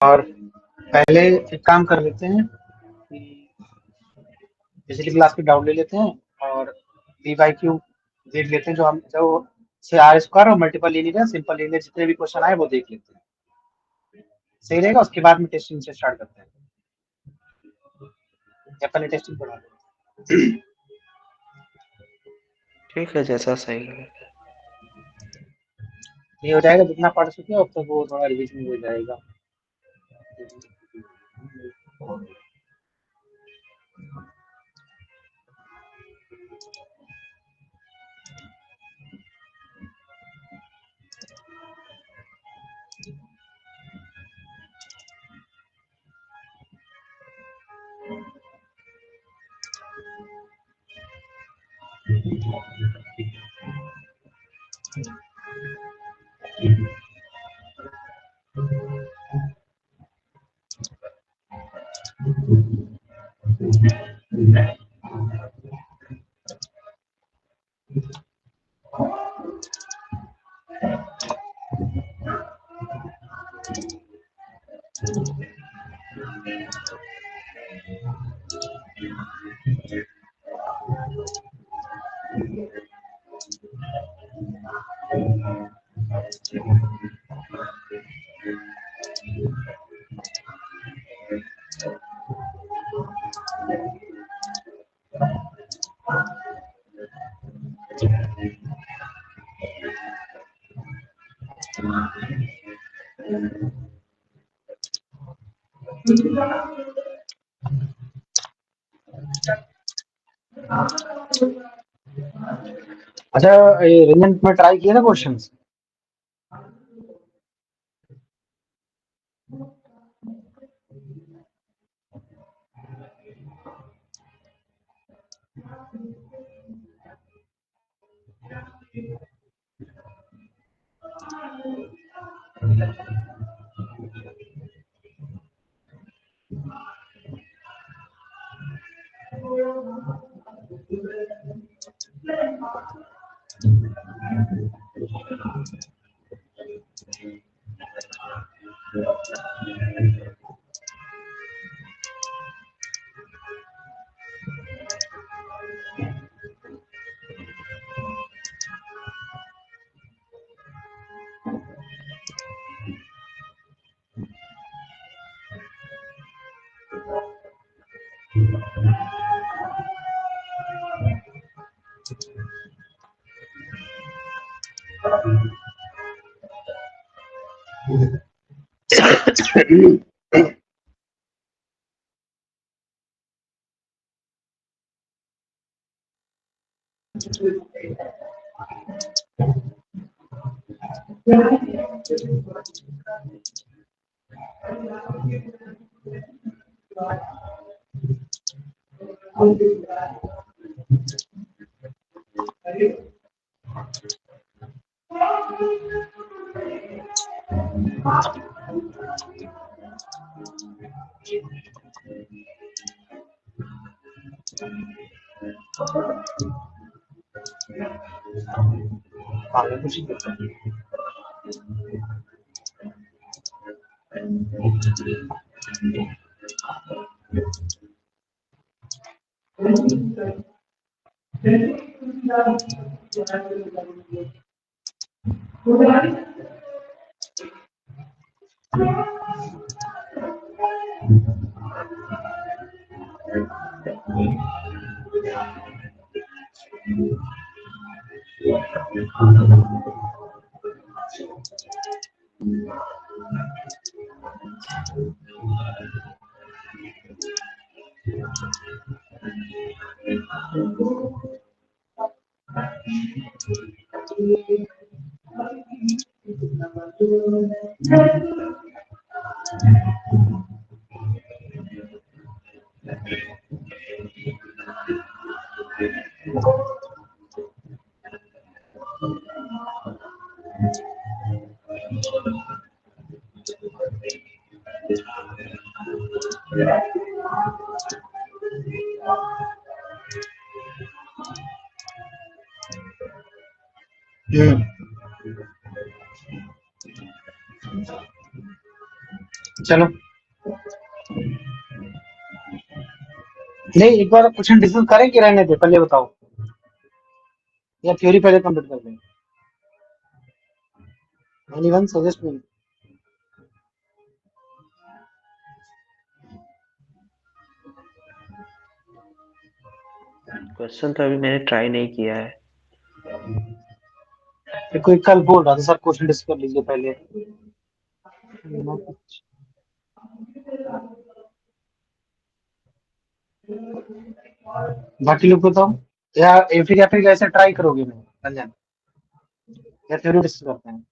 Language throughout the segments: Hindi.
और पहले एक काम कर लेते हैं कि पिछली क्लास की डाउट ले लेते हैं और पी वाई क्यू देख लेते हैं, जो हम जो से आर स्क्वायर और मल्टीपल लीनियर सिंपल लीनियर जितने भी क्वेश्चन आए वो देख लेते हैं। सही रहेगा, उसके बाद में टेस्टिंग से स्टार्ट करते हैं या पहले टेस्टिंग पढ़ा लें? ठीक है, जैसा सही लगे। ये हो जाएगा, जितना पढ़ सके अब तक वो थोड़ा रिविजन हो जाएगा। अच्छा, ये रिजल्ट में ट्राई किया था क्वेश्चन? आगे कुछ नहीं करता। चलो नहीं, एक बार क्वेश्चन डिस्कस करें कि रहने दे, पहले बताओ, या थ्योरी पहले कंप्लीट कर दें? Anyone suggest me? क्वेश्चन तो अभी मैंने ट्राई नहीं किया है। कोई कल बोल रहा था सर क्वेश्चन डिस्कस कर लीजिए पहले। बाकी लोग बताओ, या फिर ऐसे ट्राई करोगे मैं रंजन, या थ्योरी डिस्कस करते हैं?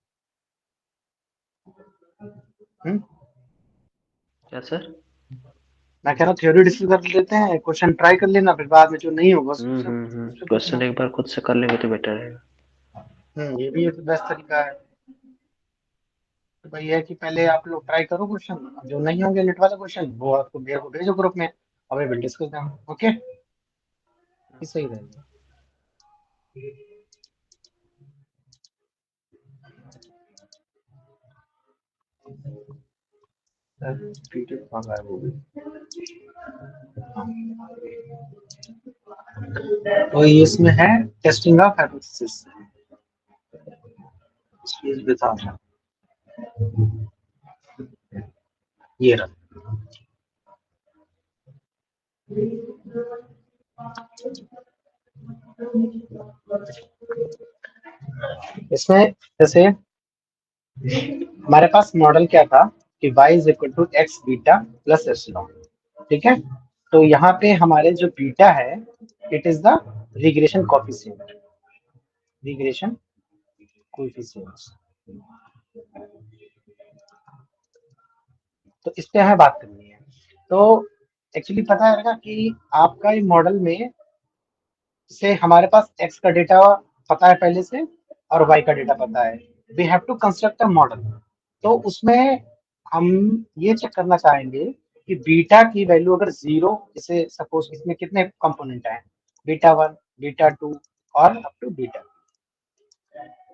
हम्म? क्या सर? मैं कह रहा हूँ थ्योरी डिस्कस कर लेते हैं, क्वेश्चन ट्राई कर लेना, फिर बाद में जो नहीं होगा उससे उससे क्वेश्चन पूछना। एक बार खुद से कर लेंगे तो बेटर रहेगा। ये भी एक बेस्ट तरीका है। तो भाई है कि पहले आप लोग ट्राई करो क्वेश्चन, जो नहीं होंगे नेट वाले क्वेश्चन वो आपको मेरे को भेजो ग्रुप में, और विल डिस्कस देम। ओके, ये सही रहेगा। तो ये इसमें है टेस्टिंग ऑफ हाइपोथेसिस, ये रहा। इसमें जैसे हमारे पास मॉडल क्या था कि y is equal to x beta plus epsilon, ठीक है। तो यहाँ पे हमारे जो बीटा है, it is the regression coefficient, regression coefficient. तो इस पे हमें बात करनी है। तो एक्चुअली पता है कि आपका ये मॉडल में से हमारे पास x का डेटा पता है पहले से, और y का डेटा पता है। We have to construct a model. तो उसमें हम ये चेक करना चाहेंगे कि बीटा की वैल्यू अगर जीरो, जैसे सपोज इसमें कितने कंपोनेंट हैं, बीटा वन, बीटा टू, और अप टू बीटा।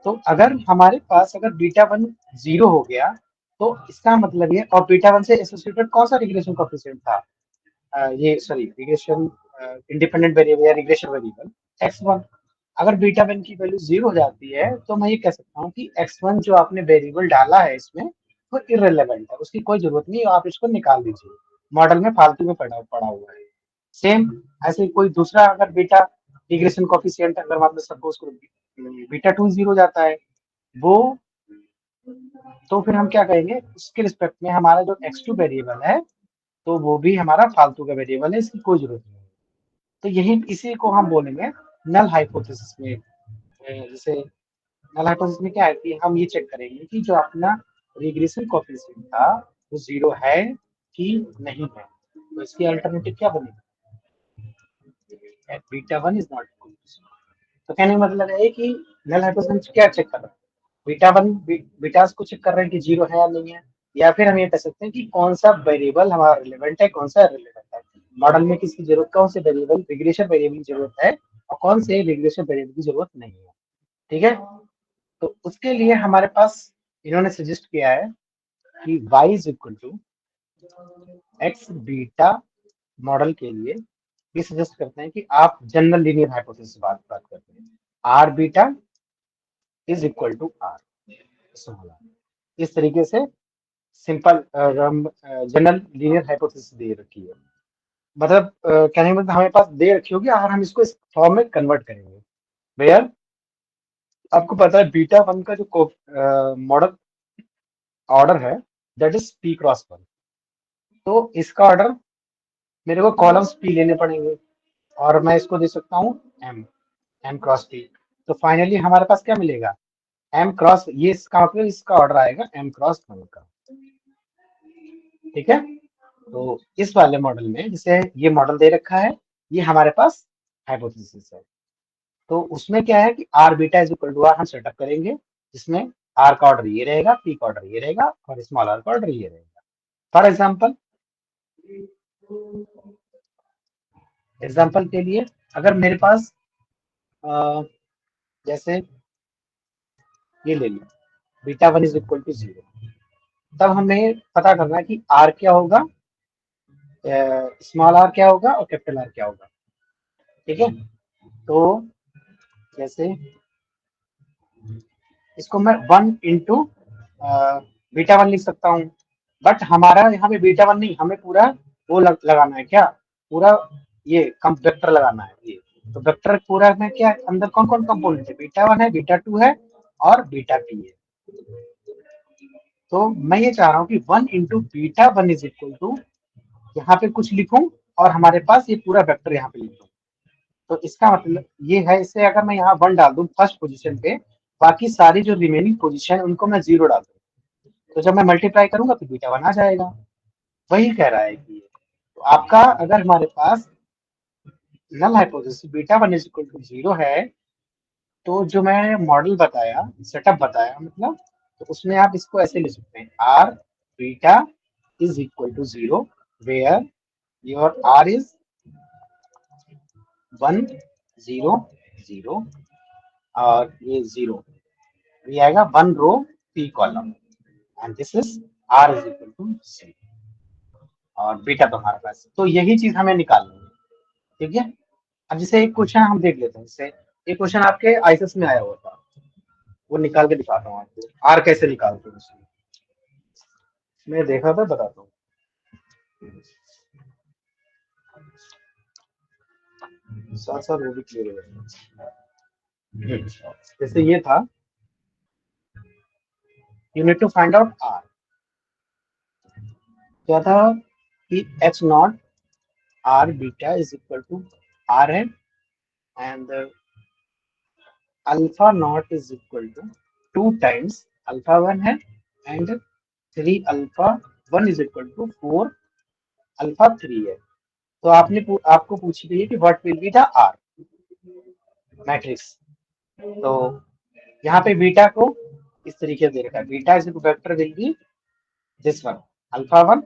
तो अगर हमारे पास अगर बीटा वन जीरो हो गया, तो इसका मतलब ये, और बीटा वन से एसोसिएटेड कौन सा रिग्रेशन कोएफिशिएंट था, ये सॉरी रिग्रेशन इंडिपेंडेंट वेरिएबल या रिग्रेशन वेरिएबल एक्स वन। अगर बीटा वन की वैल्यू जीरो हो जाती है, तो मैं ये कह सकता हूँ कि एक्स वन जो आपने वेरिएबल डाला है इसमें, वो इररिलेवेंट है, उसकी कोई जरूरत नहीं, आप इसको निकाल दीजिए, मॉडल में फालतू में पड़ा पड़ा हुआ है। सेम ऐसे कोई दूसरा अगर बीटा रिग्रेशन कोफिशिएंट अगर आपने सपोज करो बीटा टू जीरो जाता है, वो, तो फिर हम क्या कहेंगे, उसके रिस्पेक्ट में हमारा जो एक्स टू वेरिएबल है, तो वो भी हमारा फालतू का वेरिएबल है, इसकी कोई जरूरत नहीं है। तो यही इसी को हम बोलेंगे नल हाइपोथेसिस में। जैसे नल हाइपोथेसिस में क्या है कि हम ये चेक करेंगे कि जो अपना रिग्रेशन कोएफिशिएंट था वो जीरो है कि नहीं है। तो इसकी अल्टरनेटिव क्या बनेगी, beta one is not equal to zero. तो कहने का मतलब है कि नल हाइपोथेसिस क्या चेक कर रहे हैं, बीटा वन बीटास को चेक कर रहे हैं कि जीरो है या नहीं है, या फिर हम ये कह सकते हैं कि कौन सा वेरिएबल हमारा रिलेवेंट है, कौन सा रिलेवेंट है, मॉडल में किसकी जरूरत, कौन से वेरिएबल रिग्रेशन वेरिएबल की जरूरत है, और कौन से रिग्रेशन वेरिएबल की जरूरत नहीं है, ठीक है। तो उसके लिए हमारे पास इन्होंने सजेस्ट किया है कि y is equal to x beta model के लिए ये सजेस्ट करते हैं कि आप जनरल लीनियर हाइपोथेसिस बात करते हैं, R beta is equal to R, इस तरीके से सिंपल जनरल लीनियर हाइपोथेसिस दे रखी है। मतलब कहने का मतलब हमारे पास दे रखी होगी और हम इसको इस फॉर्म में कन्वर्ट करेंगे, वेयर आपको पता है बीटा वन का जो मॉडल ऑर्डर है, that is P cross one. तो इसका ऑर्डर मेरे को कॉलम्स पी लेने पड़ेंगे, और मैं इसको दे सकता हूँ एम, एम क्रॉस पी। तो फाइनली हमारे पास क्या मिलेगा, एम क्रॉस, ये इसका मतलब इसका ऑर्डर आएगा एम क्रॉस वन का, ठीक है। तो इस वाले मॉडल में जिसे ये मॉडल दे रखा है, ये हमारे पास हाइपोथेसिस है। तो उसमें क्या है कि R beta is equal to R हम सेटअप करेंगे, जिसमें आर का ऑर्डर ये रहेगा, पी का ऑर्डर ये रहेगा, और स्मॉल आर का ऑर्डर ये रहेगा। फॉर एग्जाम्पल, एग्जाम्पल के लिए अगर मेरे पास जैसे ये ले लिया beta one is equal to zero, तब हमें पता करना है कि आर क्या होगा, स्मॉल आर क्या होगा और कैपिटल आर क्या होगा। ठीक है, तो जैसे इसको मैं 1 इंटू बीटा 1 लिख सकता हूँ, बट हमारा यहाँ पे बीटा 1 नहीं, हमें पूरा वो लगाना है, क्या पूरा ये वेक्टर लगाना है ये। तो वेक्टर पूरा में क्या है, अंदर कौन कौन कंपोनेंट है, बीटा 1 है, बीटा 2 है और बीटा p है। तो मैं ये चाह रहा हूँ कि 1 into beta 1 is equal to यहाँ पे कुछ लिखूं और हमारे पास ये पूरा वेक्टर यहाँ पे लिखूं। तो इसका मतलब ये है, इससे अगर मैं यहाँ 1 डाल दूं फर्स्ट पोजीशन पे, बाकी सारी जो रिमेनिंग पोजीशन है उनको मैं 0 डाल दूं, तो जब मैं मल्टीप्लाई करूंगा तो बीटा 1 आ जाएगा। वही कह रहा है कि तो आपका अगर हमारे पास null hypothesis beta 1 is equal to 0 है, तो जो मैं मॉडल बताया, सेटअप बताया मतलब, तो उसमें आप इसको ऐसे लिख सकते हैं, R beta is equal to 0 where your R is 1 0 0 और ये 0, ये आएगा 1 row p column and this is r is equal to 0 और बीटा तो हमारे पास, तो यही चीज हमें निकालनी है। ठीक है, अब जैसे एक क्वेश्चन हम देख लेते हैं, जैसे एक क्वेश्चन आपके आईसीएस में आया हुआ था, वो निकाल के दिखाता हूँ आपको, आर कैसे निकालते हैं उसमें। मैं देखा था, बताता हूँ। साथ साथ वो भी क्लियर हो जाएगा। जैसे ये था, you need to find out R, क्या था कि H not R beta is equal to R है and alpha naught is equal to 2 times alpha 1 है and 3 alpha 1 is equal to 4 alpha 3 है। तो आपको पूछी गई है कि what will be the R matrix. तो यहाँ पे बीटा को इस तरीके से दे रखा है, beta is vector will be this one, alpha 1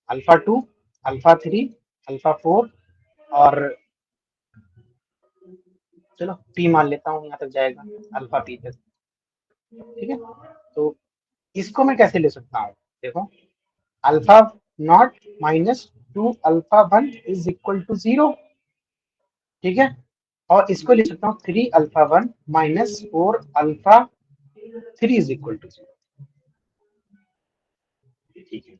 alpha 2 alpha 3 alpha 4 और चलो पी मान लेता हूँ, यहाँ तक जाएगा अल्फा पी तक। ठीक है, तो इसको मैं कैसे ले सकता हूँ, देखो alpha not minus 2 alpha 1 is equal to 0। ठीक है, और इसको लिख सकता हूँ 3 alpha 1 minus 4 alpha 3 is equal to 0। ठीक है,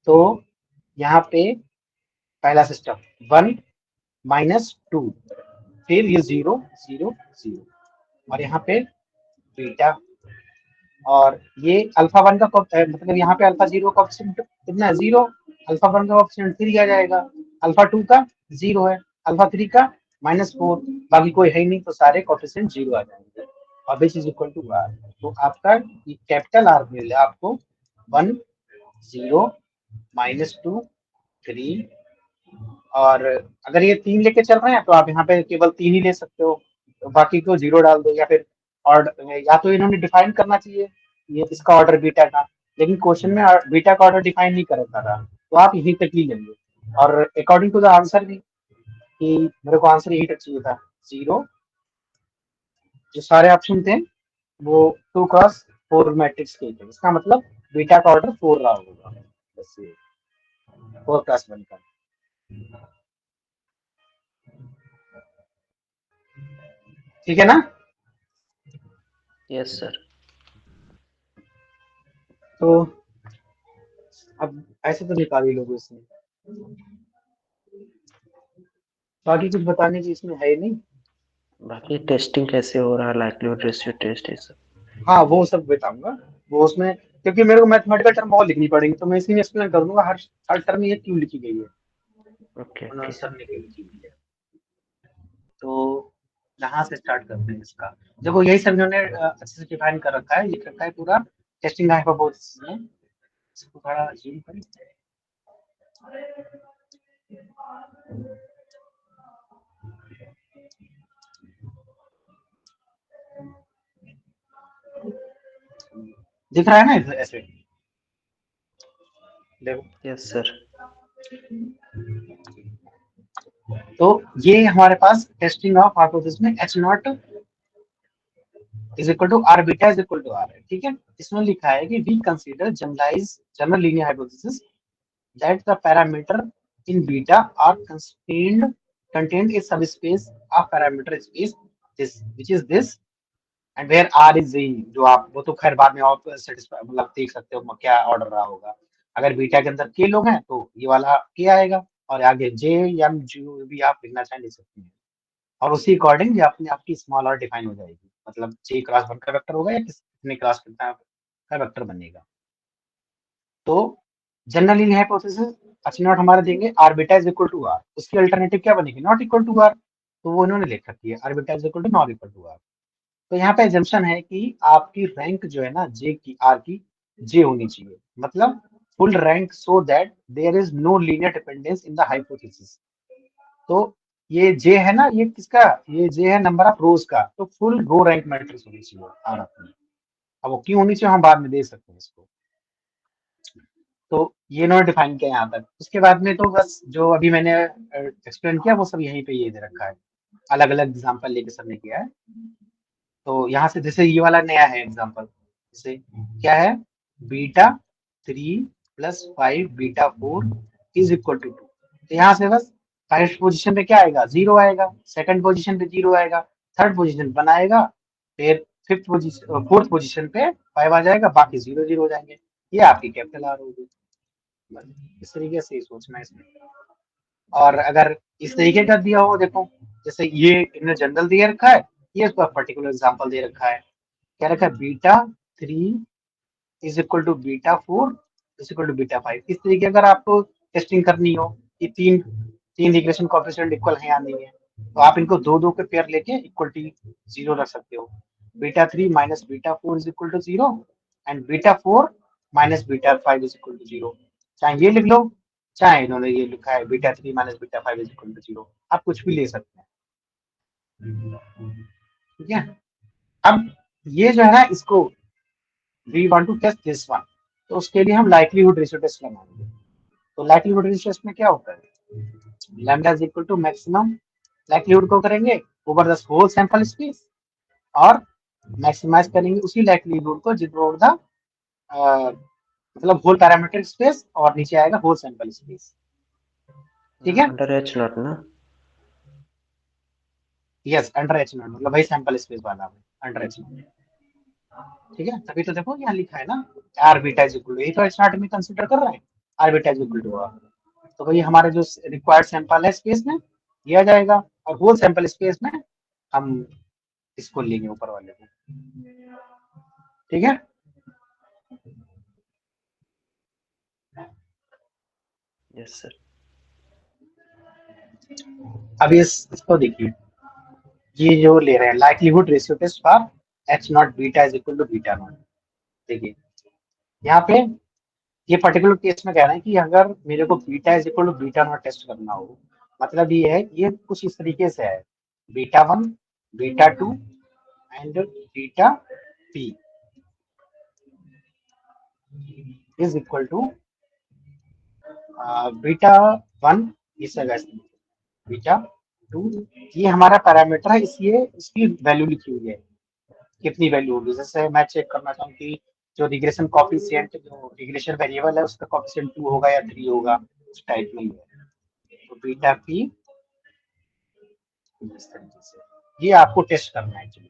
तो यहाँ पे पहला सिस्टम 1 माइनस 2, फिर ये 0 0 0 और यहाँ पे बीटा, और ये अल्फा 1 का मतलब यहाँ पे अल्फा 0 का ऑप्शन कितना है, 0, अल्फा 1 का ऑप्शन 3 आ जाएगा, अल्फा 2 का 0 है, अल्फा 3 का -4, बाकी कोई है ही नहीं, तो सारे कोएफिशिएंट 0 आ जाएंगे और which is equal to R. तो आपका कैपिटल आर मिल आपको 1 0 -2 3, और अगर ये 3 लेके चल रहे हैं तो आप यहाँ पे केवल 3 ही ले सकते हो, तो बाकी को 0 डाल दो, या फिर और या तो इन्होंने डिफाइन करना चाहिए ये इसका ऑर्डर बीटा का, लेकिन क्वेश्चन में बीटा का ऑर्डर डिफाइन नहीं कर रखा था, तो आप यहीं तक ही लेंगे। और अकॉर्डिंग टू द आंसर भी, कि मेरे को आंसर यही तक चाहिए था 0, जो सारे ऑप्शन थे वो 2 क्रॉस 4 मैट्रिक्स के थे, इसका मतलब बीटा का ऑर्डर 4 रहा होगा, बस ये 4 क्रॉस 1 का। ठीक है ना? Yes sir. तो अब ऐसे तो निकाल ही लोगे इसमें, बाकी कुछ बताने की इसमें है ही नहीं। बाकी टेस्टिंग कैसे हो रहा है, लाइक्लीहुड रेशियो टेस्ट, ये सब। हाँ वो सब बताऊंगा, वो उसमें क्योंकि मेरे को मैथमेटिकल टर्म बहुत लिखनी पड़ेगी, तो मैं इसी में एक्सप्लेन कर दूंगा हर हर टर्म ये क्यों लिखी गई है, ओके उन्होंने ओके। सर ने क्यों लिखी गई है। तो यहाँ से स्टार्ट करते हैं इसका। देखो यही सब इन्होंने अच्छे से डिफाइन कर रखा है, लिख रखा है पूरा टेस्टिंग हाइपोथेसिस में। इसको थोड़ा जूम करें, दिख रहा है ना इधर ऐसे, देखो। Yes sir. तो ये हमारे पास टेस्टिंग ऑफ हाइपोथेसिस में H not is equal to R beta is equal to R है, ठीक है। इसमें लिखा है कि we consider general linear hypothesis that the parameter in beta are contained in subspace of parameter space this which is this and where r is z, जो आप वो तो खैर बाद में आप सेटिस्फाई मतलब देख सकते हो क्या ऑर्डर रहा होगा। अगर बीटा के अंदर k लोग हैं तो ये वाला k आएगा, और आगे j या जो भी आप लिखना चाहें लिख सकते हैं, और उसी अकॉर्डिंग ये अपने आपकी स्मॉल r डिफाइन हो जाएगी, मतलब j क्लास 1 का वेक्टर होगा या कितने क्लास का वेक्टर बनेगा। तो general in hypothesis H not हमारे देंगे R beta is equal to R, उसकी अल्टरनेटिव क्या बनेगी, नॉट इक्वल टू आर, तो वो इन्होंने लिख रखी है R beta is equal to not equal to R. तो यहाँ पे एजम्पशन है कि आपकी रैंक जो है ना जे की आर की जे होनी चाहिए, मतलब full rank so that there is no linear dependence in the hypothesis. तो ये जे है ना, ये किसका, ये जे है नंबर ऑफ रोज का, तो फुल रो रैंक मैट्रिक्स होनी चाहिए आर अपनी। अब वो क्यों होनी चाहिए हम बाद में दे सकते हैं इसको। तो ये इन्होंने डिफाइन किया यहाँ तक। उसके बाद में तो बस जो अभी मैंने एक्सप्लेन किया वो सब यहीं पे ये दे रखा है, अलग अलग एग्जांपल लेके सबने किया है। तो यहाँ से जैसे ये वाला नया है एग्जांपल, जैसे क्या है, beta 3 plus 5 beta 4 is equal to 2। तो यहाँ से बस फर्स्ट पोजीशन पे क्या आएगा, 0 आएगा, सेकंड पोजीशन पे 0 आएगा, थर्ड पोजीशन 1 आएगा, फिर फिफ्थ पोजीशन फोर्थ पोजीशन पे 5 आ जाएगा, बाकी 0 0 हो जाएंगे। ये आपकी कैपिटल आर होगी। इस तरीके से ही सोचना है इसमें। और अगर इस तरीके का दिया हो, देखो जैसे ये इन्हें जनरल दे रखा है, ये इसका पर्टिकुलर एग्जांपल दे रखा है, क्या रखा है, beta 3 is equal to beta 4 is equal to beta 5। इस तरीके अगर आपको टेस्टिंग करनी हो कि तीन तीन रिग्रेशन कोएफिशिएंट इक्वल है या नहीं है, तो आप इनको दो दो के पेयर लेके इक्वलिटी 0 रख सकते हो। Beta 3 minus beta 4 is equal to 0 and beta 4 minus beta 5 is equal to 0। चाहे ये लिख लो, चाहे इन्होंने ये लिखा है beta 3 minus beta 5 is equal to 0, आप कुछ भी ले सकते हैं, ठीक है। अब ये जो है ना, इसको we want to test this one, तो उसके लिए हम लाइक्लीहुड रेशियो टेस्ट लगाएंगे। तो लाइक्लीहुड रेशियो टेस्ट में क्या होता है, lambda is equal to maximum likelihood को करेंगे over the whole sample space, और मैक्सिमाइज करेंगे उसी लाइक्लीहुड को जितना ओवर द मतलब होल पैरामीट्रिक स्पेस, और नीचे आएगा होल सैंपल स्पेस, ठीक है। अंडर एच नॉट ना, यस अंडर एच नॉट, मतलब वही सैंपल स्पेस वाला अंडर एच नॉट, ठीक है। तभी तो देखो यहाँ लिखा है ना R beta is equal to, यही तो स्टार्ट में कंसीडर कर रहे हैं, R beta is equal to R. तो भाई हमारे जो रिक्वायर्ड सैंपल है स्पेस में ये आ जाएगा, और होल सैंपल स्पेस में हम इसको लेंगे ऊपर वाले को, ठीक है। Yes sir. अब इसको देखिए, ये जो ले रहे हैं likelihood ratio test for H not beta is equal to beta not. देखिए यहाँ पे ये पर्टिकुलर केस में कह रहे हैं कि अगर मेरे को beta is equal to beta not test करना हो, मतलब ये है, ये कुछ इस तरीके से है, beta 1 beta 2 and beta p is equal to beta 1 इस जगह से बीटा 2, ये हमारा पैरामीटर है, इसलिए इसकी वैल्यू लिखी हुई है कितनी वैल्यू होगी। जैसे मैं चेक करना चाहूँ कि जो रिग्रेशन कॉफिशिएंट, जो रिग्रेशन वेरिएबल है उसका कॉफिशिएंट 2 होगा या 3 होगा, उस टाइप में ही है। तो बीटा p इस तरीके से ये आपको टेस्ट करना है एक्चुअली।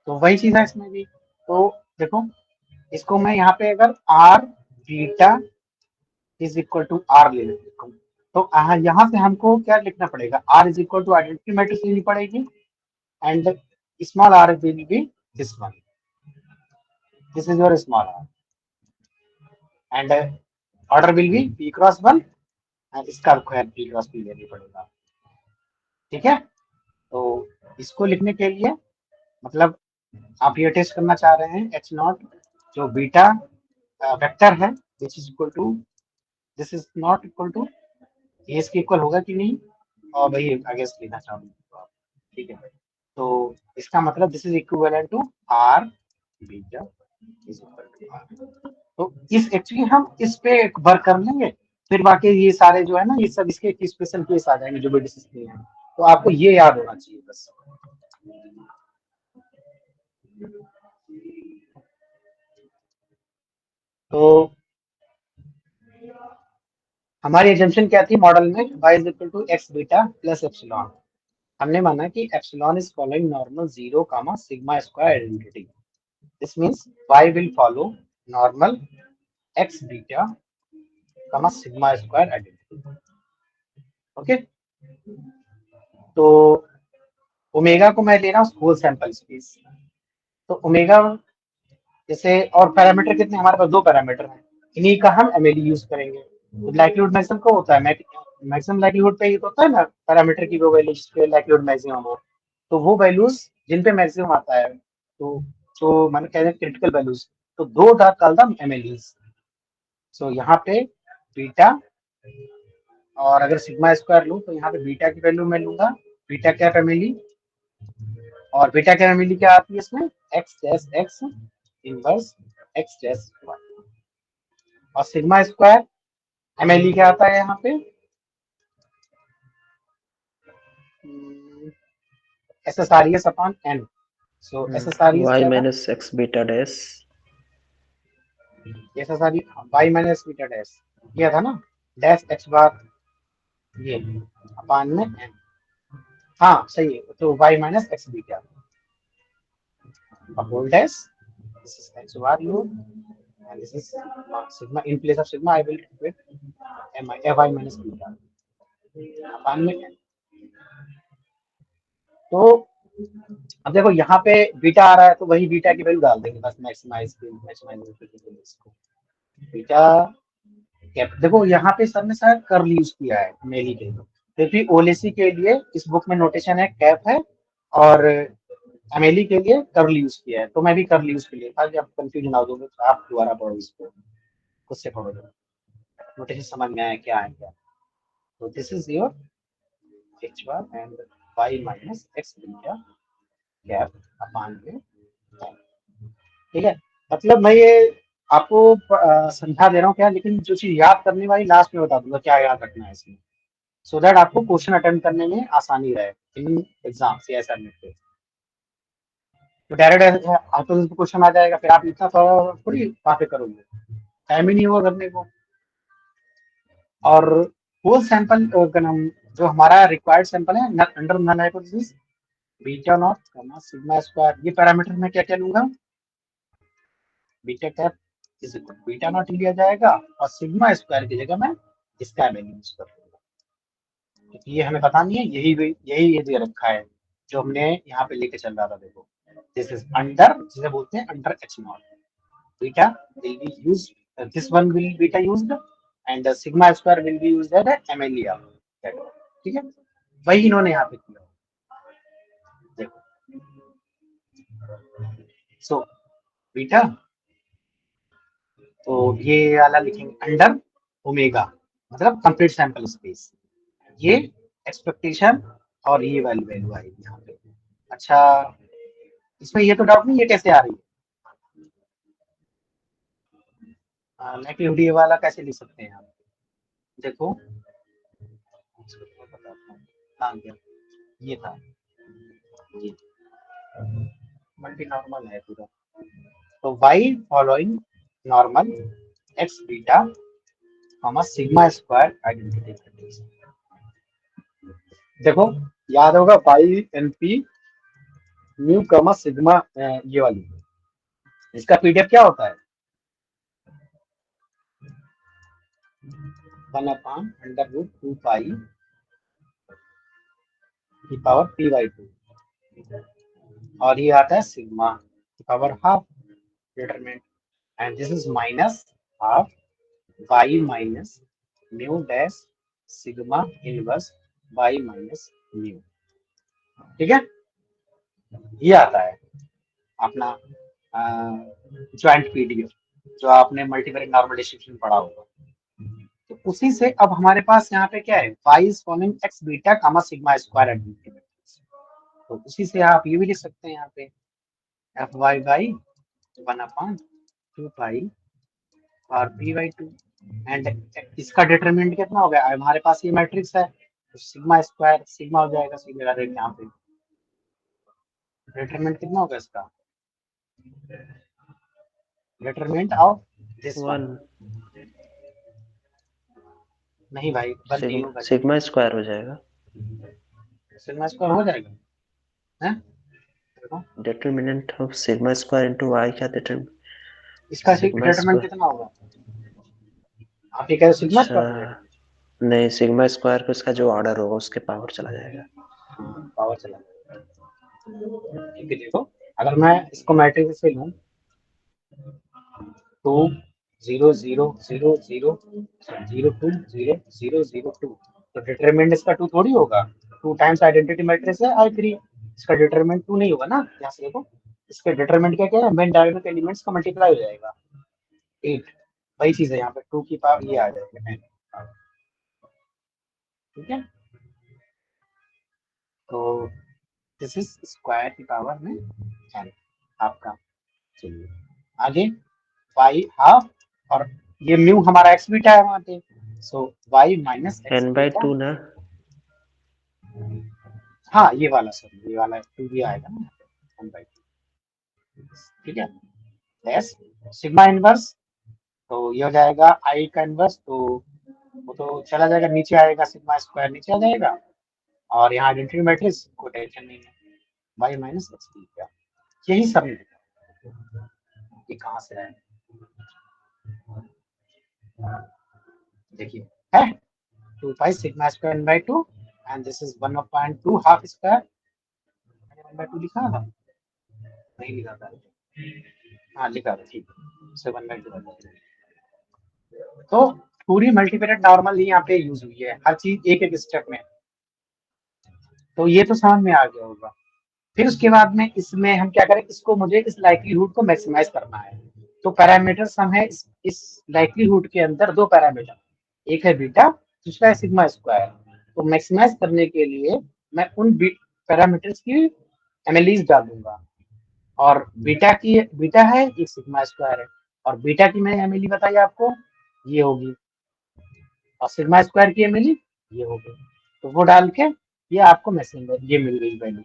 तो वही चीज है इसमें भी। तो देखो इसको मैं यहाँ पे अगर R beta is equal to R ले लेता हूँ, तो यहाँ से हमको क्या लिखना पड़ेगा, R is equal to identity matrix लेनी पड़ेगी, and small R will be this one, this is your small R, and order will be p cross 1, and इसका खैर p क्रॉस p लेनी पड़ेगा, ठीक है। तो इसको लिखने के लिए मतलब आप ये टेस्ट करना चाह रहे हैं एच नॉट जो बीटा वेक्टर है which is equal to this is not equal to, ये इसके इक्वल होगा कि नहीं, और भाई आगे लेना चाहूंगी तो आप, ठीक है। तो इसका मतलब this is equivalent to R beta is equal to R. तो इस एक्चुअली हम इस पे एक बार कर लेंगे, फिर बाकी ये सारे जो है ना ये सब इसके स्पेशल केस आ जाएंगे जो भी डिस्कस किए हैं, तो आपको ये याद होना चाहिए बस। तो हमारी एजम्पशन क्या थी मॉडल में, y is equal to x beta plus epsilon. हमने माना कि epsilon is following normal 0 comma sigma square identity. This means y will follow normal x beta comma sigma square identity. Okay, तो ओमेगा को मैं ले रहा हूँ होल सैंपल स्पेस। तो ओमेगा जैसे, और पैरामीटर कितने हमारे पास, 2 पैरामीटर हैं, इन्हीं का हम एमएलई यूज करेंगे। तो लाइक्लीहुड मैक्सिमम को होता है मैक्सिमम लाइक्लीहुड पे ये तो होता है ना, पैरामीटर की वो वैल्यू जिस पे लाइक्लीहुड मैक्सिमम हो, तो वो वैल्यूज जिन पे मैक्सिमम आता है, तो मैंने कह रहे क्रिटिकल वैल्यूज, तो 2 डार्क कॉल द एमएलईज। सो यहाँ पे बीटा, और अगर सिग्मा स्क्वायर लूँ तो यहाँ पे बीटा की वैल्यू मैं लूंगा बीटा कैप एमएलई, और बीटा कैप एमएलई क्या आती है इसमें, X dash x inverse x dash Y, और सिग्मा स्क्वायर एमएलई क्या आता है यहाँ पे, S S R S upon N. So S S R S y क्या था, minus x beta dash S S R Y minus beta dash, ये था ना, डैश एक्स बार ये अपॉन में एन। हाँ सही है, तो y minus x beta whole dash, this is x bar u, and this is sigma, in place of sigma I will with fi minus beta upon में n। तो अब देखो यहाँ पे बीटा आ रहा है, तो वही बीटा की वैल्यू डाल देंगे बस, मैक्सिमाइज को बीटा कैप। देखो यहाँ पे सर ने शायद कर्ल यूज किया है मेली के लिए, फिर भी ओलेसी के लिए इस बुक में नोटेशन है कैप है, और एमएलई के लिए कर्ल यूज किया है, तो मैं भी कर्ल यूज के लिए था, जब कंफ्यूजन आ दोगे तो आप दोबारा पढ़ो इसको, खुद से पढ़ो, नोटेशन समझ में आया क्या है क्या। तो this is your h bar and y minus x beta cap upon में, ठीक है। मतलब मैं ये आपको समझा दे रहा हूँ क्या, लेकिन जो चीज याद करने वाली लास्ट में बता दूंगा क्या याद रखना है इसमें, सो दैट आपको क्वेश्चन अटेम्प्ट करने में आसानी रहे इन एग्जाम से ऐसा नहीं। तो डायरेक्ट आपको क्वेश्चन आ जाएगा, फिर आप इतना थोड़ी बातें करोगे, टाइम ही नहीं होगा करने को। और होल सैंपल का नाम, जो हमारा रिक्वायर्ड सैंपल है under null hypothesis beta not comma sigma square, ये पैरामीटर में क्या क्या लूंगा, beta cap is equal beta not लिया जाएगा, और सिग्मा स्क्वायर की जगह मैं इसका वैल्यू यूज कर दूंगा, क्योंकि ये हमें पता नहीं है, यही ये दे रखा है जो हमने यहाँ पे लेके चल रहा था। देखो दिस इज अंडर, जिसे बोलते हैं under H not, beta will be use, this one will beta used, and sigma square will be used eight MLE, ठीक है, वही इन्होंने यहाँ पे किया। देखो सो बीटा, तो ये वाला लिखेंगे अंडर ओमेगा, मतलब कंप्लीट सैंपल स्पेस, ये एक्सपेक्टेशन, और ये वाली वैल्यू आएगी यहाँ पे। अच्छा, इसमें ये तो डाउट नहीं ये कैसे आ रही है, नेगेटिव डी वाला कैसे लिख सकते हैं आप, देखो हाँ ये था, ये मल्टी नॉर्मल है पूरा, तो y following normal x beta comma sigma square identity. देखो याद होगा y N P mu comma sigma, ये वाली, इसका पीडीएफ क्या होता है, 1/√2 पाई की पावर p/2, और ये आता है सिग्मा की power half determinant, and this is minus half y minus mu dash sigma inverse y minus mu, ठीक है। ये आता है अपना ज्वाइंट पीडीएफ, जो आपने मल्टीवेरिएट नॉर्मल डिस्ट्रीब्यूशन पढ़ा होगा। तो उसी से अब हमारे पास यहाँ पे क्या है, y is following x beta comma sigma square admit, तो उसी से आप ये भी लिख सकते हैं यहाँ पे एफ वाई बाई 1/2 पाई और p/2, एंड इसका डिटरमिनेंट कितना हो गया, हमारे पास ये मैट्रिक्स है, तो सिग्मा स्क्वायर सिग्मा हो जाएगा, सीधे डायरेक्ट यहाँ पे डिटरमिनेंट कितना होगा इसका डिटरमिनेंट ऑफ दिस वन। 1 नहीं भाई, वन नहीं होगा। सिग्मा स्क्वायर हो जाएगा। सिग्मा स्क्वायर हो जाएगा है। देखो determinant of sigma square into y क्या इसका सिग्मा डिटरमिनेंट स्क्वायर। कितना होगा? आप ये कह रहे हो सिग्मा अच्छा, स्क्वायर हो जाएगा? नहीं सिग्मा स्क्वायर को इसका जो ऑर्डर होगा उसके पावर चला जाएगा। हाँ, पावर चला जाएगा। ठीक है, देखो अगर मैं इसको मैट्रिक्स से लूं, 2 0 0 0 0 0 2 0 0 0 2, तो डिटरमिनेंट इसका 2 थोड़ी होगा। 2 टाइम्स आइडेंटिटी मैट्रिक्स है I3, इसका डिटरमिनेंट 2 नहीं होगा ना। यहाँ से देखो इसके डिटरमिनेंट क्या है, मेन डायगोनल एलिमेंट्स का मल्टीप्लाई हो जाएगा 8। वही चीज है यहाँ पे 2 की पावर ये आ जाएगा 10। ठीक है, तो दिस इज स्क्वायर की पावर में 10 आपका। चलिए आगे, y हाफ, और ये म्यू हमारा x बीटा है वहां पे, सो y minus x beta. n/2 ना। हाँ ये वाला, सर ये वाला 2 भी आएगा ना यहाँ पे 1/2। ठीक है, एस सिग्मा इनवर्स, तो ये हो जाएगा आई का इनवर्स, तो वो तो चला जाएगा नीचे, आएगा सिग्मा स्क्वायर नीचे आ जाएगा, और यहाँ आइडेंटिटी मैट्रिक्स को टेंशन नहीं है, y माइनस एक्स बीटा। यही सब ये कहाँ से आया देखिए, है 2 pi sigma square 1/2, and this is 1/2 half square. मैंने 1/2 लिखा था? नहीं लिखा था। हाँ लिखा था, ठीक है, से 1/2। तो पूरी मल्टीप्लेट नॉर्मल ही यहाँ पे यूज हुई है, हर चीज एक एक स्टेप में। तो ये तो समझ में आ गया होगा। फिर उसके बाद में इसमें हम क्या करें, इसको मुझे इस लाइक्लीहुड को मैक्सिमाइज करना है। तो पैरामीटर्स हम है इस लाइक्लीहुड के अंदर दो पैरामीटर, एक है बीटा, दूसरा है सिग्मा स्क्वायर। तो मैक्सिमाइज करने के लिए मैं उन पैरामीटर्स की एनालिसिस डालूंगा, और बीटा है, एक सिग्मा स्क्वायर है, और बीटा की मैंने एमएलई बताई आपको, ये होगी, और सिग्मा स्क्वायर की एमएलई ये होगी। तो वो डाल के ये आपको मैक्सिमम ये मिल गई वैल्यू।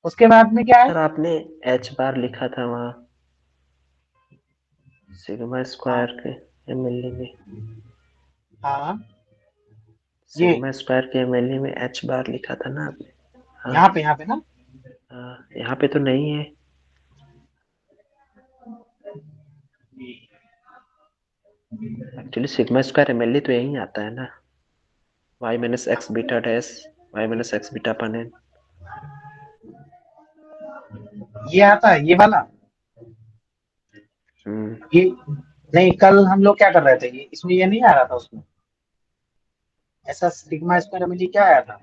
उसके बाद में क्या है, सर आपने h बार लिखा था वहाँ सिग्मा हाँ स्क्वायर के एमएलए में। हाँ ये सिग्मा स्क्वायर के एमएलए में h बार लिखा था ना आपने। हाँ यहाँ पे ना, हाँ, यहाँ पे तो नहीं है। एक्चुअली सिग्मा स्क्वायर एमएलए तो यही आता है ना, y minus x beta dash y minus x beta upon n। ये आता है ये वाला। हम्म। ये नहीं, कल हम लोग क्या कर रहे थे, ये इसमें ये नहीं आ रहा था उसमें, ऐसा सिग्मा स्क्वायर में क्या आया था,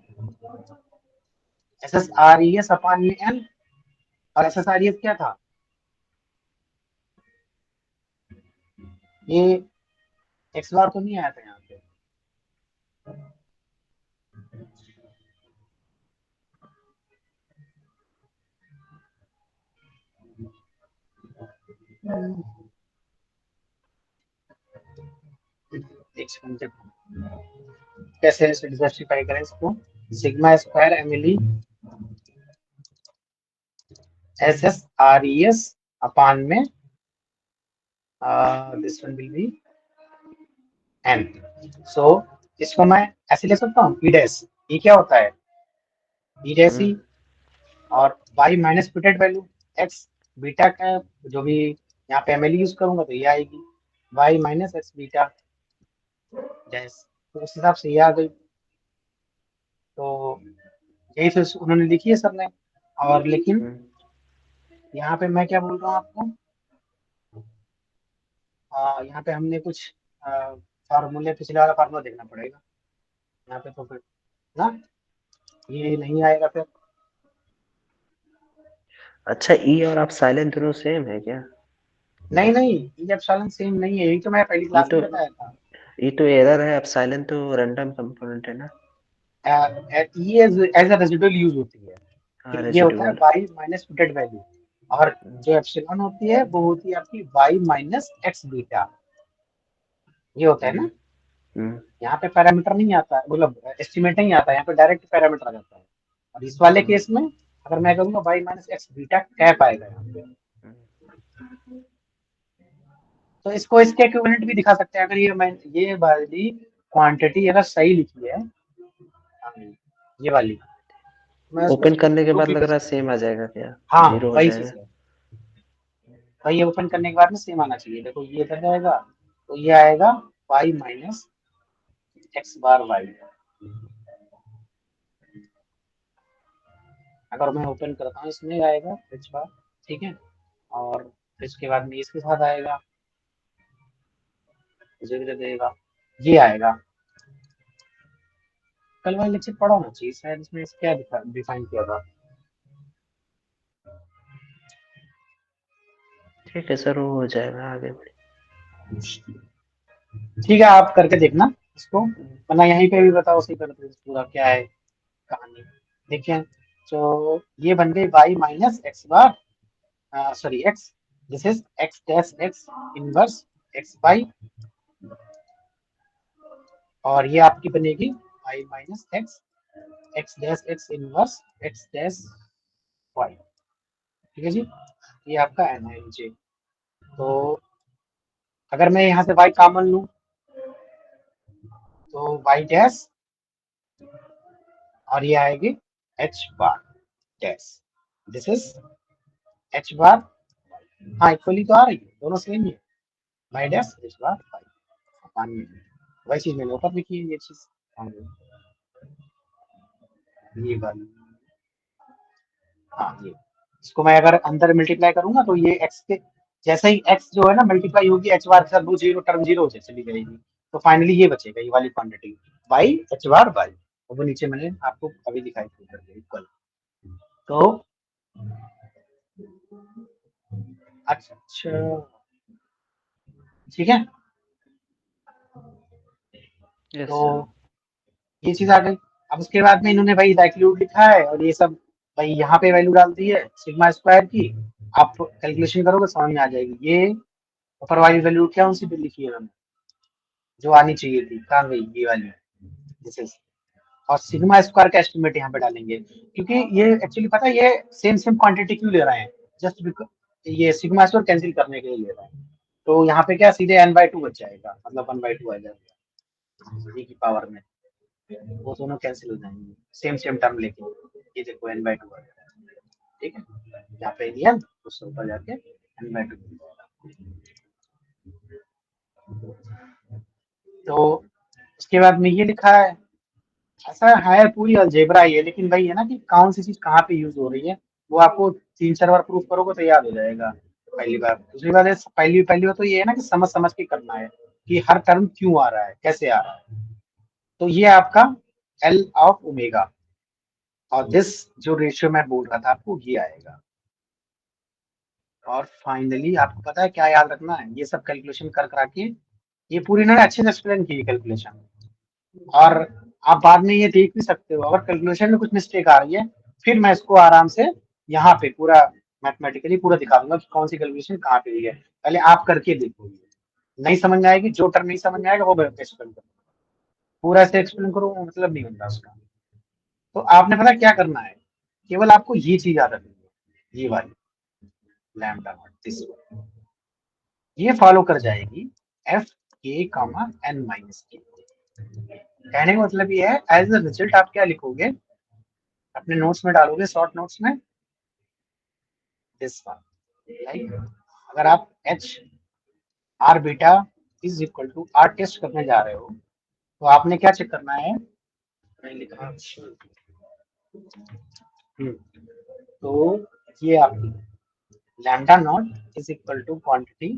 S S R E S upon ये एन, और S S R E S क्या था, ये एक्स बार तो नहीं आया था यहाँ पे। एक सेकंड देखो कैसे जस्टिफाई करें इसको। Sigma square MLE S S R E S upon में this one will be N. So इसको मैं ऐसे ले सकता हूँ, ई डैश, ई क्या होता है, ई डैश ई, और y माइनस प्यूटेड वैल्यू x बीटा का, जो भी यहाँ पे एमएलई यूज करूंगा तो ये आएगी y minus x beta dash. तो उस हिसाब से ये आ गई। तो यही तो उन्होंने लिखी है सर ने। और लेकिन यहाँ पे मैं क्या बोल रहा हूँ आपको, यहाँ पे हमने कुछ फार्मूले, पिछले वाला फार्मूला देखना पड़ेगा यहाँ पे, तो फिर ना ये नहीं आएगा फिर। अच्छा ई और आप साइलेंट दोनों सेम है क्या? नहीं नहीं, ये एप्सिलॉन सेम नहीं है, यही तो मैं पहली ये क्लास तो में बताया था। ये तो एरर है। अब साइलेंट तो रैंडम कंपोनेंट है ना। ये एज अ रेजिडुअल यूज होती है, हाँ कि ये होता है रेसिडुअल। y माइनस प्यूटेड वैल्यू, और जो एप्सिलॉन होती है वो होती है आपकी y माइनस एक्स बीटा, ये होता है ना। हम्म। यहाँ पे पैरामीटर नहीं आता है, मतलब एस्टिमेट नहीं आता है, यहाँ पे डायरेक्ट पैरामीटर आ जाता है। और इस वाले केस में अगर मैं कहूँगा y minus x beta cap आएगा यहाँ पे। तो इसको इसके इक्विवेलेंट भी दिखा सकते हैं अगर ये वाली क्वांटिटी अगर सही लिखी है, हाँ, ये वाली मैं उसको ओपन करने के प्रूफ बाद भी लग कर रहा है सकता हूँ। सेम आ जाएगा क्या? हाँ, जीरो हो वही चीज जाएगा। है। भाई ओपन करने के बाद में सेम आना चाहिए। देखो ये इधर जाएगा तो ये आएगा y माइनस एक्स बार वाई। अगर मैं ओपन करता हूँ इसमें आएगा एच बार, ठीक है, और फिर इसके बाद में इसके साथ आएगा जीरो देगा, ये आएगा। कल वाले लेक्चर पढ़ा होना चाहिए शायद, इसमें क्या डिफाइन किया था। ठीक है सर, वो हो जाएगा आगे बढ़े। ठीक है, आप करके देखना इसको, वरना यहीं पे भी बताओ सही करते पूरा क्या है कहानी। देखिए, तो ये बन गई y minus x bar, sorry x, this is x dash x inverse x by, और ये आपकी बनेगी y minus x x dash x inverse x dash y. ठीक है जी, ये आपका एन है नीचे। तो अगर मैं यहाँ से y कॉमन लूँ तो y डैश, और ये आएगी h bar dash, this is h बार, हाँ इक्वली तो आ रही है, दोनों सेम ही है, y डैश h बार y अपान में। वही चीज मैंने ऊपर लिखी है ये चीज, हाँ, ये वाली, हाँ ये, इसको मैं अगर अंदर मल्टीप्लाई करूंगा तो ये x के जैसे ही x जो है ना मल्टीप्लाई होगी h बार के साथ, वो जीरो टर्म जीरो से चली जाएगी, तो फाइनली ये बचेगा ये वाली क्वांटिटी y h बार y, और वो नीचे मैंने आपको अभी दिखाई थी इक्वल। तो अच्छा, ठीक है, यस तो सर। ये चीज आ गई। अब उसके बाद में इन्होंने भाई डाइक्यूट लिखा है और ये सब भाई यहाँ पे वैल्यू डाल दी है सिग्मा स्क्वायर की। आप कैलकुलेशन करोगे समझ में आ जाएगी। ये ऊपर वाली वैल्यू क्या उनसी पे लिखी है मैंने, जो आनी चाहिए थी कहाँ गई ये वाली, दिस इज, और सिग्मा स्क्वायर का एस्टिमेट यहाँ पे डालेंगे, क्योंकि ये एक्चुअली पता है ये सेम सेम क्वांटिटी क्यों ले रहे हैं, जस्ट बिकॉज ये सिग्मा स्क्वायर कैंसिल करने के लिए ले रहे हैं। तो यहाँ पे क्या सीधे n बाई टू बच जाएगा, मतलब 1/2 आ जाएगा e की पावर में, वो दोनों कैंसिल हो जाएंगे सेम सेम टर्म लेके। ये देखो n/2 आ जाएगा, ठीक है, यहाँ पे एन उससे ऊपर जाके n/2। तो उसके बाद में ये लिखा है, ऐसा है पूरी अलजेब्रा ही है, लेकिन भाई है ना कि कौन सी चीज कहाँ पे यूज हो रही है वो आपको 3-4 बार प्रूफ करोगे तो याद हो जाएगा। पहली बार, दूसरी बात है, पहली पहली बात तो ये है ना कि समझ समझ के करना है कि हर टर्म क्यों आ रहा है कैसे आ रहा है। तो ये आपका एल ऑफ ओमेगा, और दिस जो रेशियो मैं बोल रहा था आपको ये आएगा। और फाइनली आपको पता है क्या याद रखना है, ये सब कैलकुलेशन कर करा के ये पूरी इन्होंने अच्छे से एक्सप्लेन की कैलकुलेशन, और आप बाद में ये देख भी सकते हो अगर कैलकुलेशन में कुछ मिस्टेक आ रही है, फिर मैं इसको आराम से यहाँ पे पूरा मैथमेटिकली पूरा दिखा दूंगा कि कौन सी कैलकुलेशन कहाँ पे हुई है। पहले आप करके देखो, नहीं समझ में आएगी, जो टर्म नहीं समझ में आएगा वो मैं एक्सप्लेन करूँ, पूरा ऐसे एक्सप्लेन करो वो मतलब नहीं बनता उसका। तो आपने पता क्या करना है, केवल आपको ये चीज याद रखनी है, ये वाली लैम्डा नॉट दिस, ये फॉलो कर जाएगी एफ के कामा एन माइनस के। कहने का मतलब ये है एज अ रिजल्ट आप क्या लिखोगे अपने नोट्स में डालोगे, शॉर्ट नोट्स में, दिस वन, लाइक अगर आप H R beta is equal to R test करने जा रहे हो तो आपने क्या चेक करना है, मैं लिखा, तो ये आपकी lambda not is equal to quantity,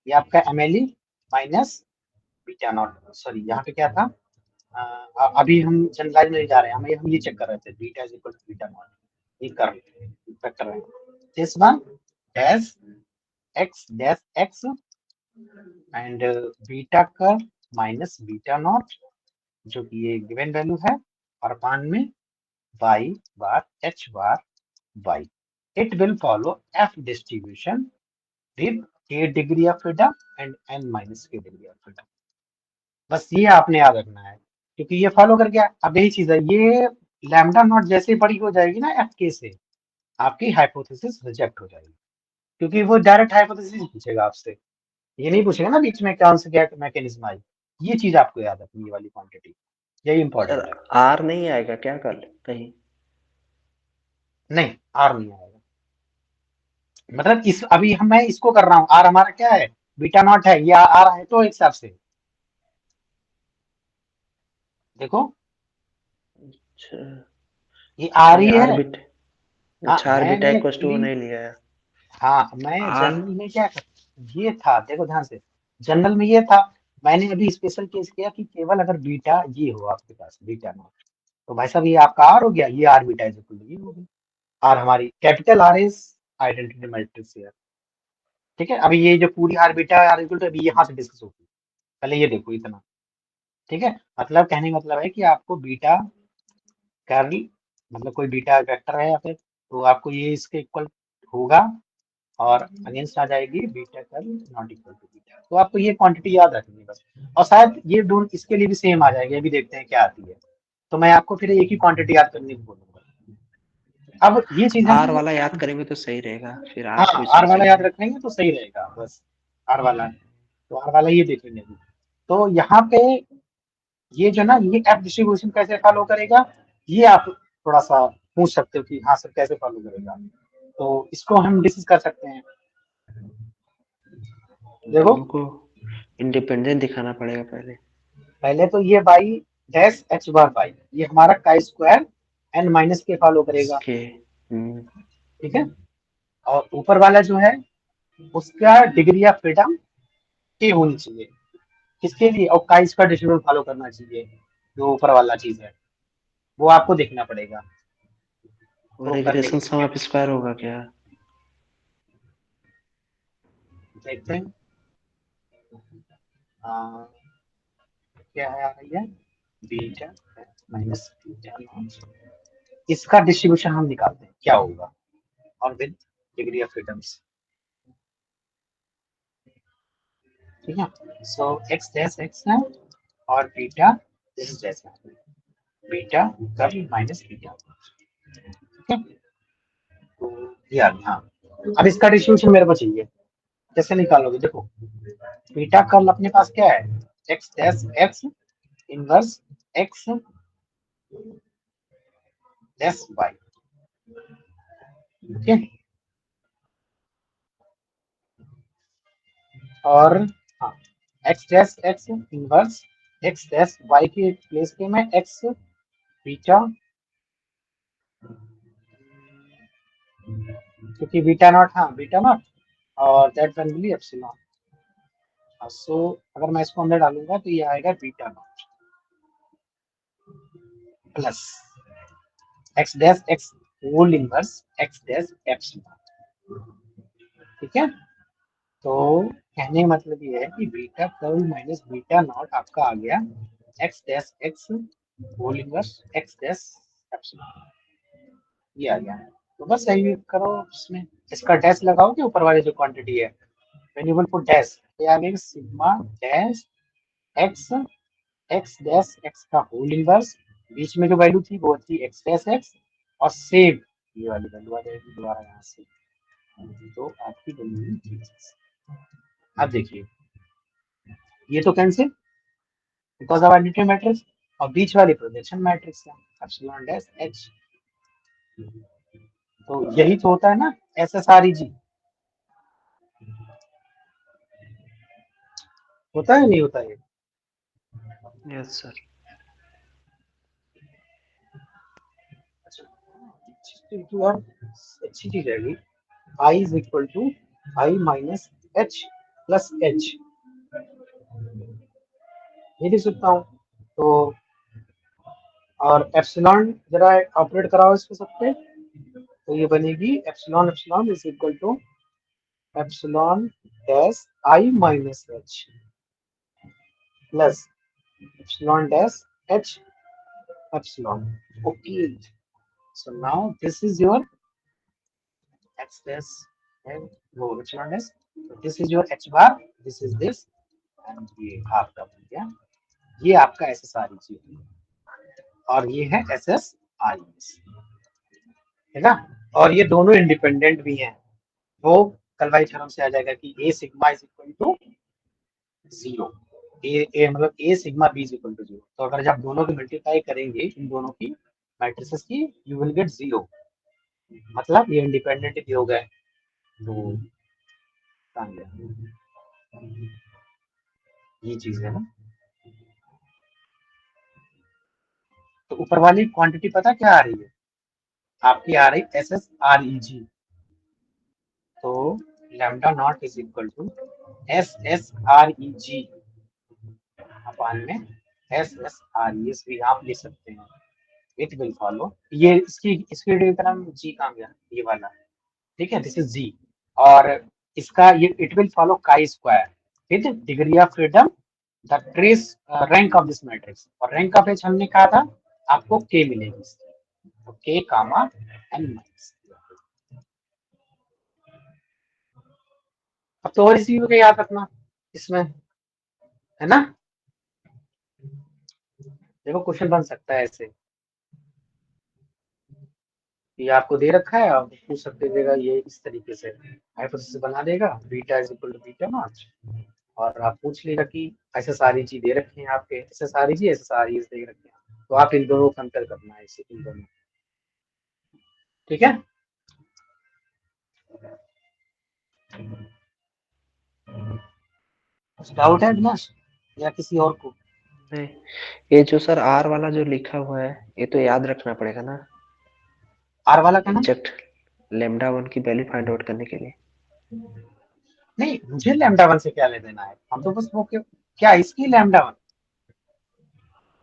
ये आपका MLE minus beta not, sorry यहाँ पे क्या था, अभी हम जनरलाइज में जा रहे हैं, हम ये चेक कर रहे थे beta is equal to beta not, ये कर रहे हैं, this one dash x dash x and beta का माइनस बीटा नॉट, जो कि ये गिवन वैल्यू है, और अपान में y bar h bar y, it will follow f distribution with k degree of freedom and n minus k degree of freedom। बस ये आपने याद रखना है, क्योंकि ये फॉलो कर गया। अब यही चीज है, ये लैम्डा नॉट जैसे बड़ी हो जाएगी ना एफ के से, आपकी हाइपोथेसिस रिजेक्ट हो जाएगी। क्योंकि वो डायरेक्ट हाइपोथेसिस पूछेगा आपसे, ये नहीं पूछेगा ना बीच में कौन से क्या मैकेनिज्म आई। ये चीज आपको याद रखनी, ये वाली क्वांटिटी, यही सर इंपॉर्टेंट है। आर नहीं आएगा क्या कल कहीं? नहीं, आर नहीं आएगा, मतलब इस अभी हम मैं इसको कर रहा हूँ, आर हमारा क्या है, बीटा नॉट है, ये आर है तो एक हिसाब से देखो, अच्छा, ये आर मैंने ही आर है। बिट, हाँ अच्छा आर बीटा मैंने इक्वल्स टू एक्चुअली, नहीं लिया है। हाँ मैं आर, जनरल में क्या कर, ये था देखो ध्यान से, जनरल में ये था, मैंने अभी स्पेशल केस किया कि केवल अगर बीटा ये हो आपके पास बीटा नॉट, तो भाई साहब ये आपका आर हो गया, ये R beta is equal to ये हो गया। आर हमारी capital R is identity matrix है। ठीक है, अभी ये जो पूरी R beta R equal to अभी यहाँ से डिस्कस होगी, पहले ये देखो इतना। ठीक है, मतलब कहने का मतलब है कि आपको बीटा कर्ल, मतलब कोई बीटा वेक्टर है या फिर, तो आपको ये इसके इक्वल होगा, और अगेंस्ट आ जाएगी beta curl not equal to beta, तो आपको ये क्वांटिटी याद रखनी है बस। और शायद ये दोनों इसके लिए भी सेम आ जाएगी, अभी देखते हैं क्या आती है, तो मैं आपको फिर एक ही क्वांटिटी याद करने को बोलूंगा। अब ये चीज है आर ना, वाला याद करेंगे तो सही रहेगा, फिर आर हाँ से कोई आर वाला समस्या याद नहीं। रखेंगे तो सही रहेगा बस, आर वाला, तो आर वाला ये देखेंगे अभी। तो यहाँ पे ये जो ना, ये एफ डिस्ट्रीब्यूशन कैसे फॉलो करेगा, ये आप थोड़ा सा पूछ सकते हो कि हाँ सर कैसे फॉलो करेगा, तो इसको हम डिस्कस कर सकते हैं। तो देखो हमको इंडिपेंडेंट दिखाना पड़ेगा पहले। पहले तो ये by dash H bar by, ये हमारा काई स्क्वायर एन माइनस के फॉलो करेगा। इसके ठीक है, और ऊपर वाला जो है उसका डिग्री ऑफ फ्रीडम के होनी चाहिए, किसके लिए, और काई स्क्वायर डिस्ट्रीब्यूशन फॉलो करना चाहिए, जो ऊपर वाला चीज है वो आपको देखना पड़ेगा और प्रूव करने रिग्रेशन के सम लिए। ऑफ स्क्वायर होगा क्या? देखते हैं क्या है आ रही है, बीटा माइनस बीटा नॉट, इसका डिस्ट्रीब्यूशन हम निकालते हैं क्या होगा, और विद डिग्री ऑफ फ्रीडम्स। ठीक है, सो एक्स डैश एक्स है, और बीटा दिस जैसा बीटा कर्ल माइनस बीटा। ठीक है, तो ये आ गया, हाँ अब इसका डिस्ट्रीब्यूशन मेरे को चाहिए, कैसे निकालोगे देखो, बीटा कर्ल अपने पास क्या है, x dash x inverse x dash y. ठीक है, और हाँ x dash x inverse x dash y के प्लेस पे मैं एक्स बीटा, क्योंकि बीटा नॉट, हाँ बीटा नॉट और दैट वैल्यू भी एप्सिलॉन, सो अगर मैं इसको अंदर डालूंगा तो ये आएगा beta not plus x dash x whole inverse x dash epsilon. ठीक है, तो कहने का मतलब ये है कि beta curl minus beta not आपका आ गया x dash x whole inverse x dash epsilon, ये आ गया। तो बस सही करो इसमें, इसका डैश लगाओ कि ऊपर वाली जो क्वांटिटी है, when you will put dash, ये आ गया sigma dash x x dash X का होल इनवर्स, बीच में जो वैल्यू थी वो थी एक्स डैश एक्स, और सेम ये वाली वैल्यू आ जाएगी दोबारा यहाँ से, तो आपकी वैल्यू थी। अब देखिए ये तो cancel because of identity matrix, और बीच वाली प्रोजेक्शन मैट्रिक्स है एप्सिलॉन डैश एच, तो यही तो होता है ना S S R E G, होता है नहीं होता है। Yes sir. अच्छा, अच्छी चीज रहेगी, I is equal to I minus H plus H, ये लिख सकता हूँ, तो और एप्सिलॉन जरा ऑपरेट कराओ इसको सब पे, तो ये बनेगी epsilon epsilon is equal to epsilon dash I minus H plus epsilon dash H epsilon. Okay, so now this is your x dash and वो epsilon dash, so this is your h bar, this is this, and ये आपका बन गया, ये आपका S S R E G, और ये है एस एस आर ई, है ना, और ये दोनों इंडिपेंडेंट भी हैं, वो कलवाई थ्योरम से आ जाएगा कि A sigma is equal to 0, A मतलब A sigma B is equal to 0। तो अगर जब दोनों की मल्टीप्लाई करेंगे इन दोनों की मैट्रिसेस की, यू विल गेट 0, मतलब ये इंडिपेंडेंट भी हो गए। तो ये चीज है ना। तो ऊपर वाली क्वांटिटी पता क्या आ रही है आपकी, आ रही S S R E G. तो lambda not is equal to S S R E G upon में S S R E S भी आप लिख सकते हैं। इट विल फॉलो, ये इसकी डिग्राम जी कहाँ गया, ये वाला, ठीक है, दिस इज जी। और इसका ये it will follow chi square with degree of freedom the trace rank of this matrix. और रैंक ऑफ एच हमने कहा था आपको के मिलेगी, तो के कामा एन माइनस। अब तो और इसी को याद रखना इसमें, है ना। देखो क्वेश्चन बन सकता है ऐसे, ये आपको दे रखा है, आप पूछ सकते देगा ये इस तरीके से हाइपोथेसिस बना देगा beta is equal to beta not, और आप पूछ लेगा कि ऐसे सारी चीज दे रखे हैं आपके, ऐसे सारी चीज ऐसे सारी दे रखे हैं, तो आप इन दोनों को कंपेयर करना है इसे, इन दोनों, ठीक है। कुछ डाउट है अविनाश या किसी और को? नहीं, ये जो सर आर वाला जो लिखा हुआ है, ये तो याद रखना पड़ेगा ना, आर वाला का नाम एग्जैक्ट लेमडा वन की वैल्यू फाइंड आउट करने के लिए। नहीं, मुझे लैम्डा वन से क्या ले देना है, हम तो बस वो क्या इसकी लैम्डा वन,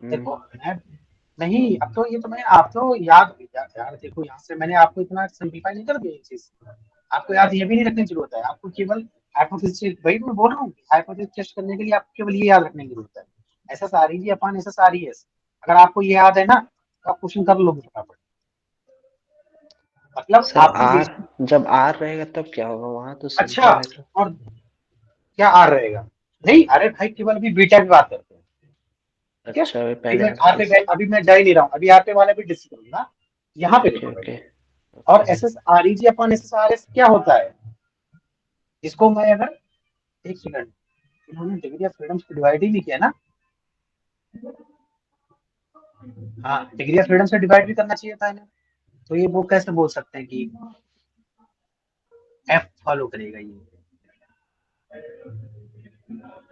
देखो मैं नहीं, अब तो ये तो मैं आप तो यार देखो यहाँ से मैंने आपको इतना सिंपलीफाई नहीं कर दिया ये चीज, आपको याद ये भी नहीं रखने की जरूरत है, आपको केवल हाइपोथेसिस, वही मैं बोल रहा हूँ हाइपोथेसिस टेस्ट करने के लिए आपको केवल ये याद रखने की जरूरत है, ऐसा सारी जी अपन ऐसा सारी है, अगर आपको ये याद है ना तो आप क्वेश्चन कर लोगे फटाफट, मतलब सर आपको आर, बेसिक। जब आर रहेगा तब क्या होगा, वहां तो अच्छा, सिंपल है तो। और क्या आर रहेगा, नहीं अरे भाई केवल अभी बीटा की बात करते हैं, ठीक है। अच्छा, अभी अभी पहले मैं आर आर की। पे अभी मैं जा ही नहीं रहा हूँ, अभी आर पे वाला भी डिस्कस करूंगा, यहाँ पे ओके देखो भाई। ओके और okay. S S R E G upon S S R S क्या होता है, इसको मैं अगर, एक सेकंड, इन्होंने डिग्री ऑफ फ्रीडम से डिवाइड ही नहीं किया ना, हाँ डिग्री ऑफ फ्रीडम से डिवाइड भी करना चाहिए था इन्हें, तो ये वो कैसे बोल सकते हैं कि एफ फॉलो करेगा ये,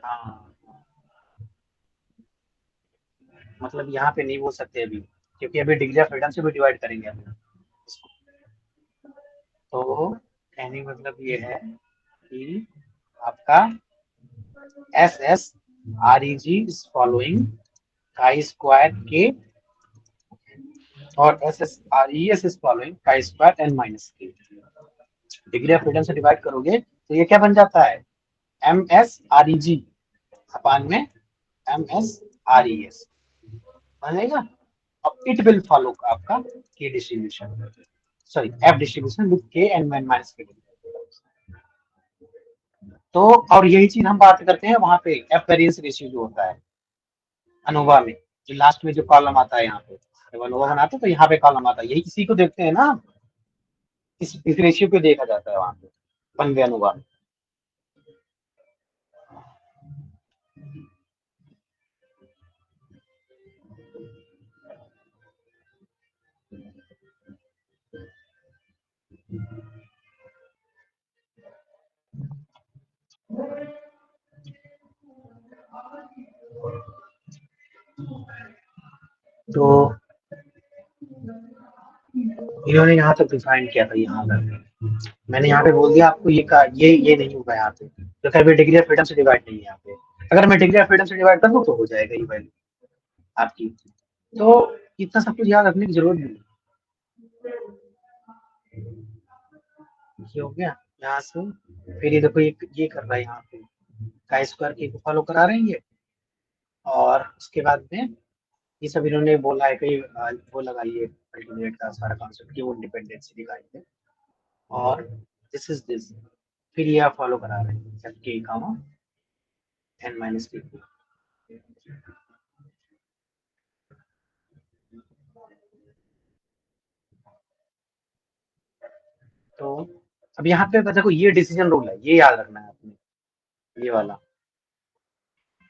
हाँ मतलब यहाँ पे नहीं बोल सकते अभी, क्योंकि अभी डिग्री ऑफ फ्रीडम से भी डिवाइड करेंगे हम इसको। तो कहने का मतलब ये है कि आपका S S R E G is following chi square K, और S S R E S is following chi square N minus K. Degree of freedom से डिवाइड करोगे तो ये क्या बन जाता है, M S R E G upon में M S R E S बनेगा। अब इट विल फॉलो आपका K distribution, sorry F distribution with K N N minus K. तो और यही चीज हम बात करते हैं वहां पे एफ वेरिएंस रेशियो जो होता है अनोवा में, जो लास्ट में जो कॉलम आता है यहाँ पे, जब अनोवा बनाते हैं तो यहाँ पे कॉलम आता है, यही इसी को देखते हैं ना, इस रेशियो को देखा जाता है वहां पे वन वे अनोवा में। तो इन्होंने यहाँ तक डिफाइन किया था, यहाँ तक मैंने यहाँ पे बोल दिया आपको, ये नहीं होगा यहाँ पे, तो फिर भी डिग्री ऑफ फ्रीडम से डिवाइड नहीं है यहाँ पे, अगर मैं डिग्री ऑफ फ्रीडम से डिवाइड कर दूँ तो हो जाएगा ये वैल्यू आपकी। तो इतना सब कुछ याद रखने की जरूरत नहीं, ये हो गया यहाँ से। फिर ये देखो ये कर रहा है यहाँ पे काई स्क्वायर के को फॉलो करा रहे हैं ये, और उसके बाद में ये सब इन्होंने बोला है कहीं वो लगाइए अल्टीमेट का सारा कॉन्सेप्ट की वो डिपेंडेंसी दिखाई, और दिस इज दिस, फिर ये आप फॉलो करा रहे हैं जब के कामा एन माइनस के। तो अब यहाँ पे देखो ये डिसीजन रूल है, ये याद रखना है आपने, ये वाला।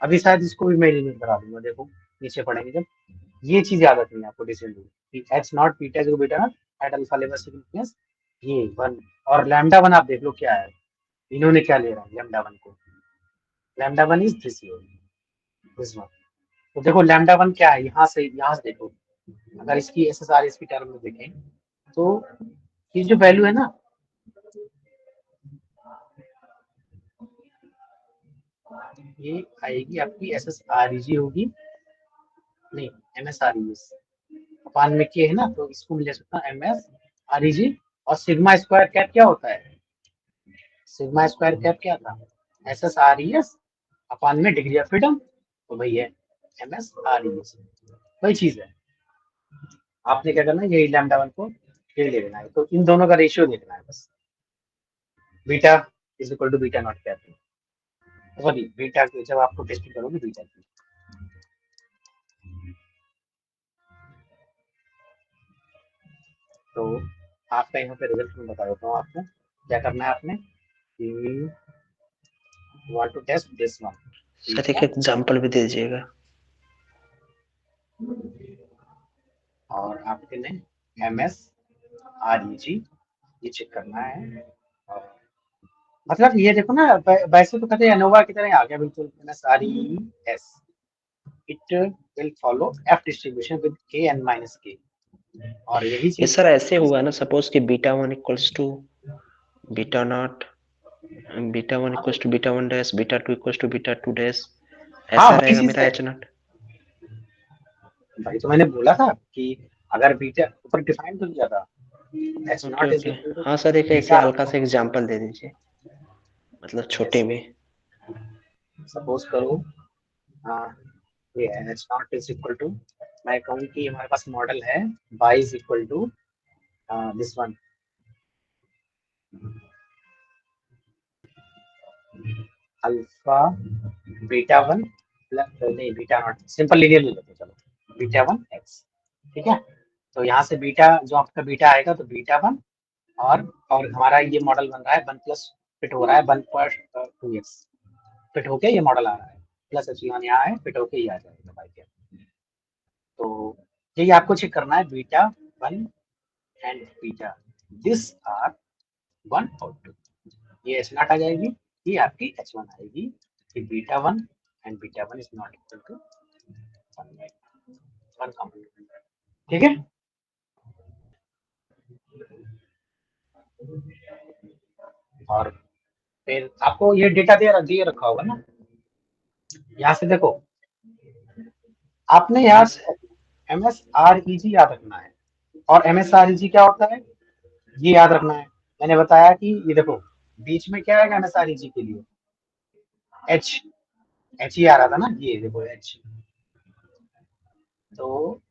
अभी शायद इसको भी मैं एलिमिनेट करा दूंगा, देखो नीचे पढ़ेंगे जब। ये चीज याद रखनी है आपको डिसीजन रूल कि H not beta zero beta not at alpha level significance ये वन। और लैम्डा वन आप देख लो क्या है, इन्होंने क्या ले रहा है लैम्डा वन को। Lambda one is this one. तो देखो लैम्डा वन क्या है, यहाँ से देखो, अगर इसकी एस एस आर एस की टर्म में देखें तो ये जो वैल्यू है ना, ये आएगी आपकी S S R E G होगी, नहीं M S R E S अपान में के है ना, तो इसको मिल सकता है M S R E G. और सिग्मा स्क्वायर कैप क्या होता है, सिग्मा स्क्वायर कैप क्या था, S S R E S अपान में डिग्री ऑफ फ्रीडम, तो वही है M S R E S, वही चीज है। आपने क्या करना है, यही लैम्डा वन को ये ले लेना है, तो इन दोनों का रेशियो देखना है बस, beta is equal to beta not cap, sorry beta की जब आपको टेस्टिंग करोगे बीटा की। तो आपका यहाँ पे रिजल्ट में बता देता हूँ आपको क्या करना है आपने, कि want to test this one. Sir एक एग्जांपल भी दे दीजिएगा। और आपके ने M S R E G ये चेक करना है। और मतलब ये देखो ना, वैसे तो कहते हैं एनोवा की तरह आ गया बिल्कुल, M S R E S it will follow F distribution with K N minus K. और यही ये चीज सर ऐसे हुआ ना, सपोज कि beta one equals to beta not, beta one equals to beta one dash, beta two equals to beta two dash, हाँ ऐसा वही रहेगा चीज मेरा है एच नॉट। भाई, तो मैंने बोला था कि अगर बीटा ऊपर डिफाइन तो किया था, H okay not is okay, equal to हाँ सर एक ऐसे बीटा। हल्का सा एग्जांपल दे दीजिए, मतलब छोटे में। सपोज करो ये है H not is equal to, मैं कहूँ कि हमारे पास मॉडल है y is equal to this one, alpha beta one plus, नहीं बीटा नॉट, सिंपल लीनियर ले लेते हैं चलो, बीटा वन एक्स, ठीक है। तो यहाँ से बीटा जो आपका बीटा आएगा तो बीटा वन, और हमारा ये मॉडल बन रहा है वन प्लस फिट हो रहा है one plus two x, fit होके ये मॉडल आ रहा है, प्लस एप्सिलॉन यहाँ है फिट होके ये आ जाएगा भाई के। तो यही आपको चेक करना है, beta one and beta this are one और टू, ये एच नॉट आ जाएगी, ये आपकी एच वन आएगी, कि beta one and beta one is not equal to one common, ठीक है। और फिर आपको ये डेटा दिए रखा होगा ना, यहाँ से देखो आपने हाँ यार एम एस आर ई जी याद रखना है। और एम एस आर ई जी क्या होता है ये याद रखना है। मैंने बताया कि ये देखो बीच में क्या है एम एस आर ई जी के लिए, एच, एच ही आ रहा था ना, ये देखो एच। तो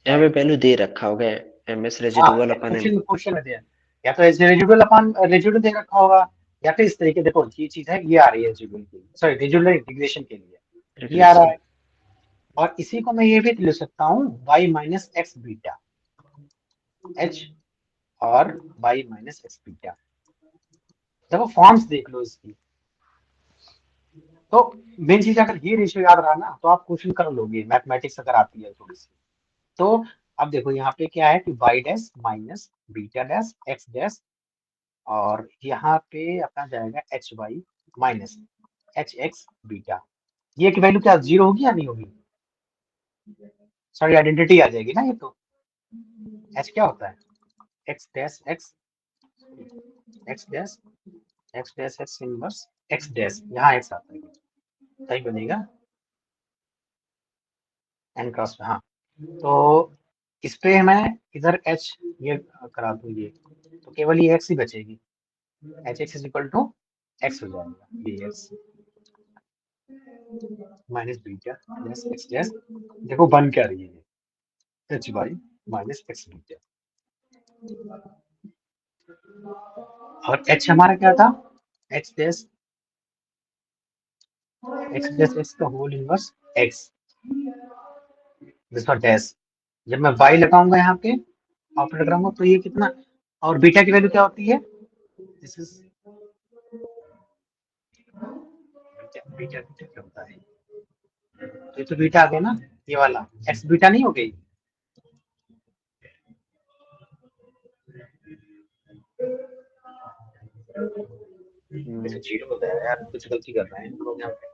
यहाँ पे वैल्यू दे रखा होगा, एम एस हाँ रेजिडुअल अपन एम। क्वेश्चन में दिया, या तो रेजिडुअल अपॉन रेजिडुअल दे रखा होगा, या फिर इस तरीके देखो ये चीज है, ये आ रही है रेजिडुअल के लिए, सॉरी रेजिडुअल इंटीग्रेशन के लिए ये आ रहा रिग्रेशन। है। और इसी को मैं ये भी लिख सकता हूँ y minus x beta H, और y माइनस एक्स बीटा। देखो फॉर्म्स देख लो इसकी। तो मेन चीज अगर ये रेशियो याद रहा ना तो आप क्वेश्चन कर लोगे, मैथमेटिक्स अगर आती है थोड़ी सी। तो अब देखो यहाँ पे क्या है कि y dash minus beta dash x dash, और यहाँ पे अपना जाएगा H Y minus H X beta. ये की वैल्यू क्या जीरो होगी या नहीं होगी, सॉरी आइडेंटिटी आ जाएगी ना ये तो। एच क्या होता है, x dash x, x dash x dash x inverse x dash, यहाँ एक्स आता है, सही बनेगा एन क्रॉस में, हाँ। तो इस पे मैं इधर एच ये करा दूँ ये, तो केवल ये एक्स ही बचेगी, H X is equal to X हो जाएगा, ये X minus beta plus x dash, देखो बन क्या रही है H Y minus x beta. और एच हमारा क्या था, एक्स डैश एक्स का whole inverse X, this for dash. जब मैं वाई लगाऊंगा यहाँ पे ऑपरेटर करूंगा तो ये कितना, और बीटा की वैल्यू क्या होती है? दिस इज बीटा क्या होता है? ये तो बीटा आ गया ना, ये वाला एक्स बीटा नहीं हो गई? तो जीरो होता है यार, कुछ गलती कर रहे हैं लोग यहाँ पे।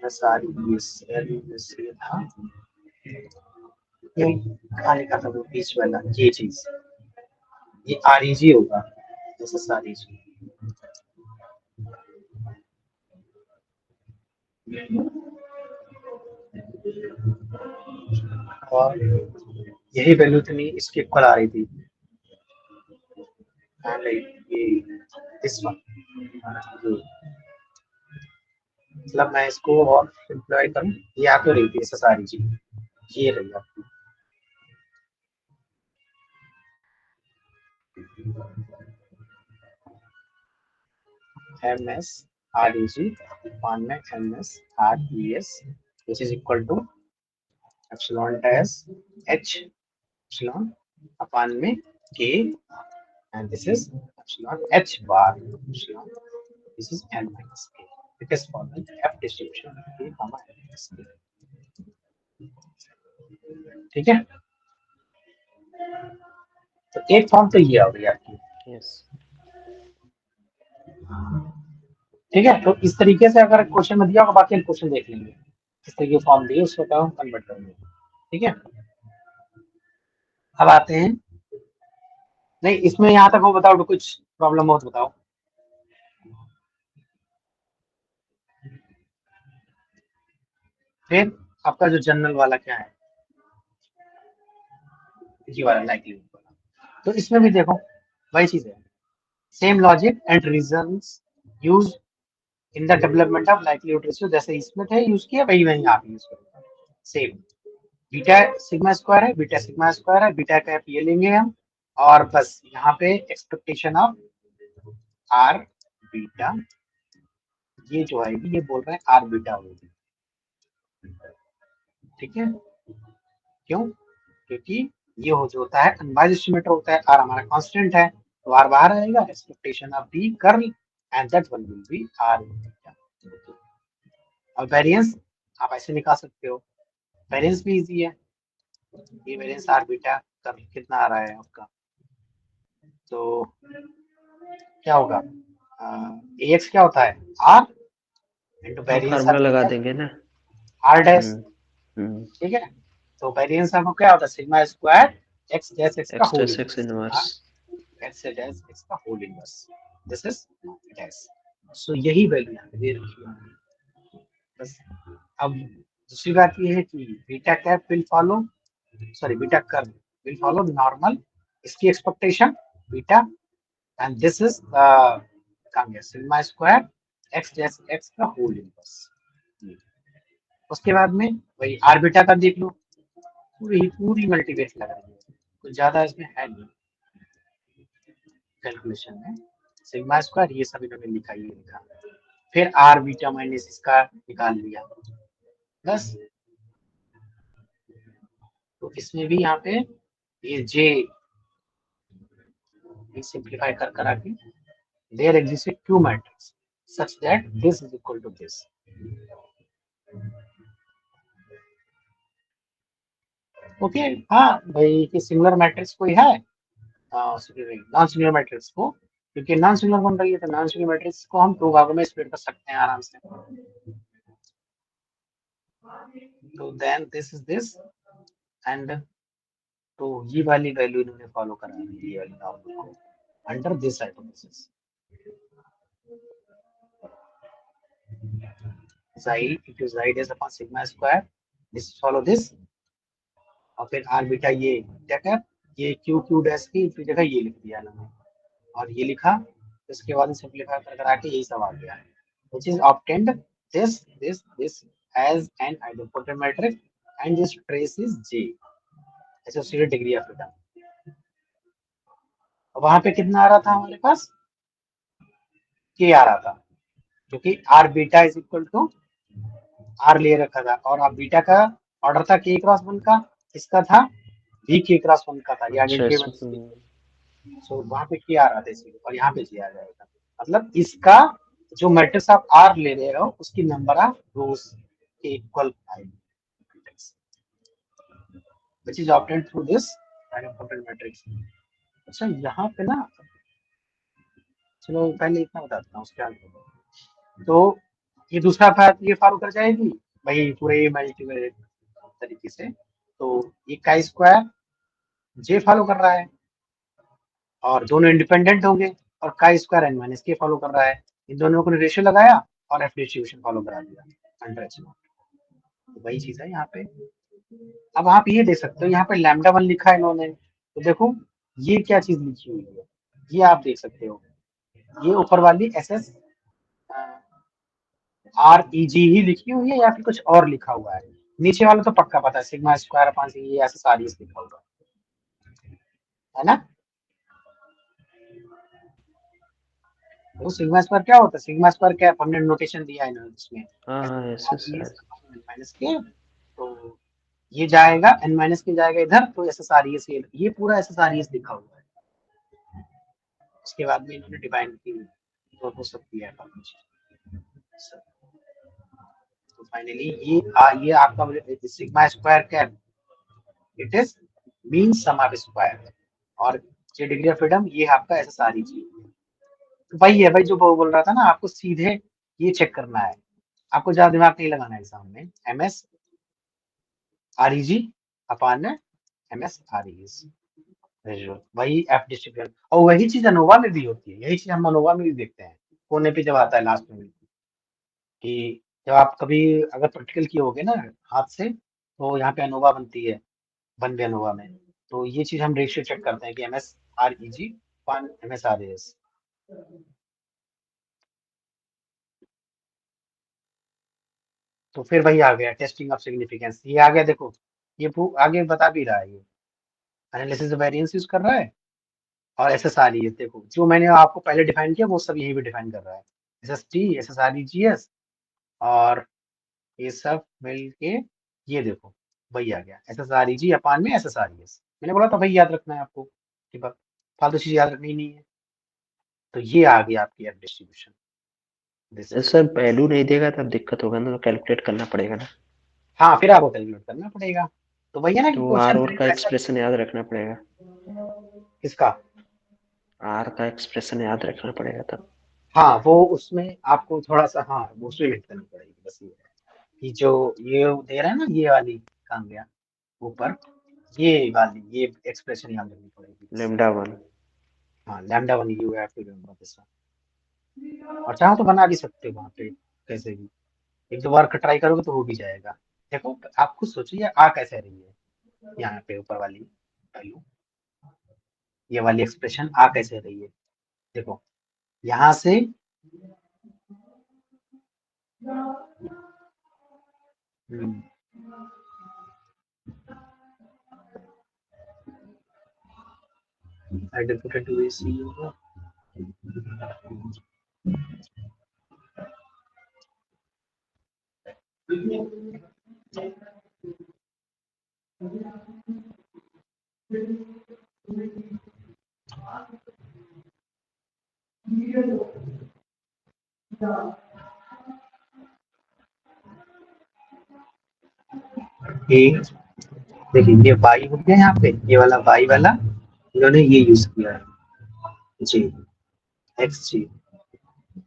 सारी ये था, ये कहाँ लिखा था वो बीच वाला, ये चीज, ये आरईजी होगा, जैसे सारी जी। और यही वैल्यू थी इसके इक्वल आ रही थी, ये दिस वन, मतलब मैं इसको और सिंप्लीफाई करूं, ये आ तो रही थी ऐसा सारी चीज, ये रही आपकी। M S R E G upon में M S R E S which is equal to epsilon dash H epsilon upon में के, and this is epsilon h bar epsilon, this is n minus k, it is following f distribution k comma n minus k। ठीक है, तो एक फॉर्म तो ये हो गई आपकी। यस ठीक है, तो इस तरीके से अगर क्वेश्चन में दिया होगा, बाकी हम क्वेश्चन देख लेंगे किस तरीके फॉर्म दिए उसको क्या हम कन्वर्ट करेंगे। ठीक है, अब आते हैं, नहीं इसमें यहाँ तक हो, बताओ कुछ प्रॉब्लम हो तो बताओ। फिर आपका जो जनरल वाला क्या है, जी वाला लाइकलीहुड वाला, तो इसमें भी देखो वही चीज है, same logic and reasons use in the development of likelihood ratio, जैसे इसमें थे यूज किया वही वही आप यूज करेंगे सेम। बीटा सिग्मा स्क्वायर है, बीटा सिग्मा स्क्वायर है, बीटा कैप ये लेंगे हम, और बस यहाँ पे एक्सपेक्टेशन ऑफ आर बीटा, ये जो आएगी ये बोल रहे हैं आर बीटा होगी। ठीक है, क्यों? क्योंकि ये हो जो होता है अनबाइज्ड एस्टिमेटर होता है, आर हमारा कांस्टेंट है, तो आर बाहर आएगा, expectation of B curl and that one will be R beta. अब वेरिएंस आप ऐसे निकाल सकते हो, वेरिएंस भी इजी है, ये वेरिएंस आर बीटा कर्ल कितना आ रहा है आपका, तो क्या होगा, एक्स क्या होता है आर इंटू हम वेरिएंस फार्मूला ऑफ लगा बीटा देंगे ना। Are dash. हम्म ठीक है, तो वेरिएंस आपको क्या होता है sigma square X dash X का X whole dash x inverse, inverse. X dash X का whole inverse, this is dash. So यही वैल्यू यहाँ पे दे रखी है बस। अब दूसरी बात ये है कि beta cap will follow, sorry beta curve will follow normal, इसकी expectation beta, and this is कहाँ गया sigma square X dash X का होल इनवर्स। उसके बाद में वही आर बीटा का देख लो, पूरी मल्टीवेट लग रही है, कुछ ज्यादा इसमें है नहीं कैलकुलेशन में, सिग्मा स्क्वायर ये सब इन्होंने लिखा ही लिखा, फिर आर बीटा माइनस इसका निकाल लिया बस। तो इसमें भी यहाँ पे ये जे सिंप्लीफाई कर करा के there exist Q matrix such that this is equal to this. Okay, हाँ भाई कि सिमिलर मैट्रिक्स कोई है, नॉन सिंगुलर मैट्रिक्स को, क्योंकि नॉन सिंगुलर बन रही है तो नॉन सिंगुलर मैट्रिक्स को हम दो भागों में स्प्लिट कर सकते हैं आराम से। तो then this is this, and तो ये वाली वैल्यू इन्होंने फॉलो करा है, ये वाली नॉर्मल को under this hypothesis, xi into xi dash upon sigma square, this follow this, और फिर आर बीटा ये क्या क्या, ये क्यू क्यू डैश की जगह ये लिख दिया ना, और ये लिखा, इसके बाद सिंपलीफाई कर करा के यही सब आ गया है, which is obtained this as an idempotent matrix and this trace is J, associated degree of freedom. वहां पे कितना आ रहा था हमारे पास, के आ रहा था, क्योंकि R beta is equal to R ले रखा था, और अब बीटा का ऑर्डर था के क्रॉस वन का, इसका था भी के क्रॉस वन का था, ये आगे अच्छा के इसमें सो वहां पे के आ रहा था इसलिए, और यहाँ पे जी आ जाएगा। मतलब इसका जो मैट्रिक्स आप आर ले रहे हो उसकी नंबर ऑफ रोज के equal matrix which is obtained through this idempotent matrix। अच्छा यहाँ पे ना, चलो पहले इतना बताता हूँ उसके आगे। तो ये दूसरा पार्ट ये फॉलो कर जाएगी भाई पूरे मल्टीवेरिएट तरीके से। तो ये का स्क्वायर जे फॉलो कर रहा है, और दोनों इंडिपेंडेंट होंगे, और का स्क्वायर एन माइनस के फॉलो कर रहा है। इन दोनों को रेशियो लगाया और एफ डिस्ट्रीब्यूशन फॉलो करा दिया अंडर एच नॉट। तो वही चीज है यहाँ पे। अब आप ये देख सकते हो यहाँ पे लैम्डा वन लिखा है इन्होंने, तो देखो ये क्या चीज लिखी हुई है, ये आप देख सकते हो, ये ऊपर वाली एस एस आर ई जी ही लिखी हुई है या फिर कुछ और लिखा हुआ है। नीचे वाला तो पक्का पता है, सिग्मा स्क्वायर अपॉन सी ये एस एस आर ई लिखा हुआ है ना। तो सिग्मा स्क्वायर क्या होता है, सिग्मा स्क्वायर क्या हमने नोटेशन दिया है इन्होंने इसमें हाँ एस माइनस के, तो ये जाएगा एन माइनस के जाएगा इधर, तो एस एस आर ई से ये पूरा एस एस आर ई लिखा हुआ है। उसके बाद में इन्होंने डिफाइन की वो सब किया है। तो फाइनली ये आपका सिग्मा स्क्वायर क्या है, it is mean sum of square, और ये डिग्री ऑफ फ्रीडम ये आपका S S R E G. तो वही है भाई जो वो बोल रहा था ना, आपको सीधे ये चेक करना है, आपको ज्यादा दिमाग नहीं लगाना है एग्जाम में। M S R E G अपान एम एस आर ई वही एफ डिस्ट्रीब्यूशन, और वही चीज अनोवा में भी होती है, यही चीज हम अनोवा में भी देखते हैं कोने पे जब आता है लास्ट में, कि जब आप कभी अगर प्रैक्टिकल किए होगे ना हाथ से, तो यहाँ पे अनोवा बनती है वन बे अनोवा में। तो ये चीज हम रेशियो चेक करते हैं कि M S R E G अपान एम एस आर एस। तो फिर वही आ गया टेस्टिंग ऑफ सिग्निफिकेंस, ये आ गया देखो, ये आगे बता भी रहा है, ये एनालिसिस वेरिएंस यूज कर रहा है, और एस एस आर ई देखो जो मैंने आपको पहले डिफाइन किया वो सब यही भी डिफाइन कर रहा है, S S T S S R E G S, और ये सब मिल के ये देखो वही आ गया S S R E G upon में S S R E S. मैंने बोला था भाई याद रखना है आपको, ठीक है, फालतू चीज याद रखनी ही नहीं है। तो ये आ गया आपकी F distribution, this is. Sir value नहीं देगा तब दिक्कत होगा ना, तो कैलकुलेट करना पड़ेगा ना। हाँ फिर आपको कैलकुलेट करना पड़ेगा, तो वही है ना कि तो आर क्वेश्चन और फिर का ऐसा एक्सप्रेशन याद रखना पड़ेगा। किसका। आर का एक्सप्रेशन याद रखना पड़ेगा तब। हाँ वो उसमें आपको थोड़ा सा, हाँ वो उसमें वेट करनी पड़ेगी, बस ये है कि जो ये दे रहा है ना ये वाली काम गया ऊपर, ये वाली ये एक्सप्रेशन याद रखनी पड़ेगी बस। Lambda one. हाँ lambda one you have to remember this one, और चाहो तो बना भी सकते हो वहाँ पे कैसे भी, एक दो बार ट्राई करोगे तो हो भी जाएगा। देखो आप खुद सोचिए आ कैसे रही है यहाँ पे ऊपर वाली वैल्यू, ये वाली एक्सप्रेशन आ कैसे रही है, देखो यहाँ से आइडेंटिफाइड टू सी होगा। एक देखिए ये वाई हो गया यहाँ पे, ये वाला वाई वाला इन्होंने ये यूज किया है G, X G,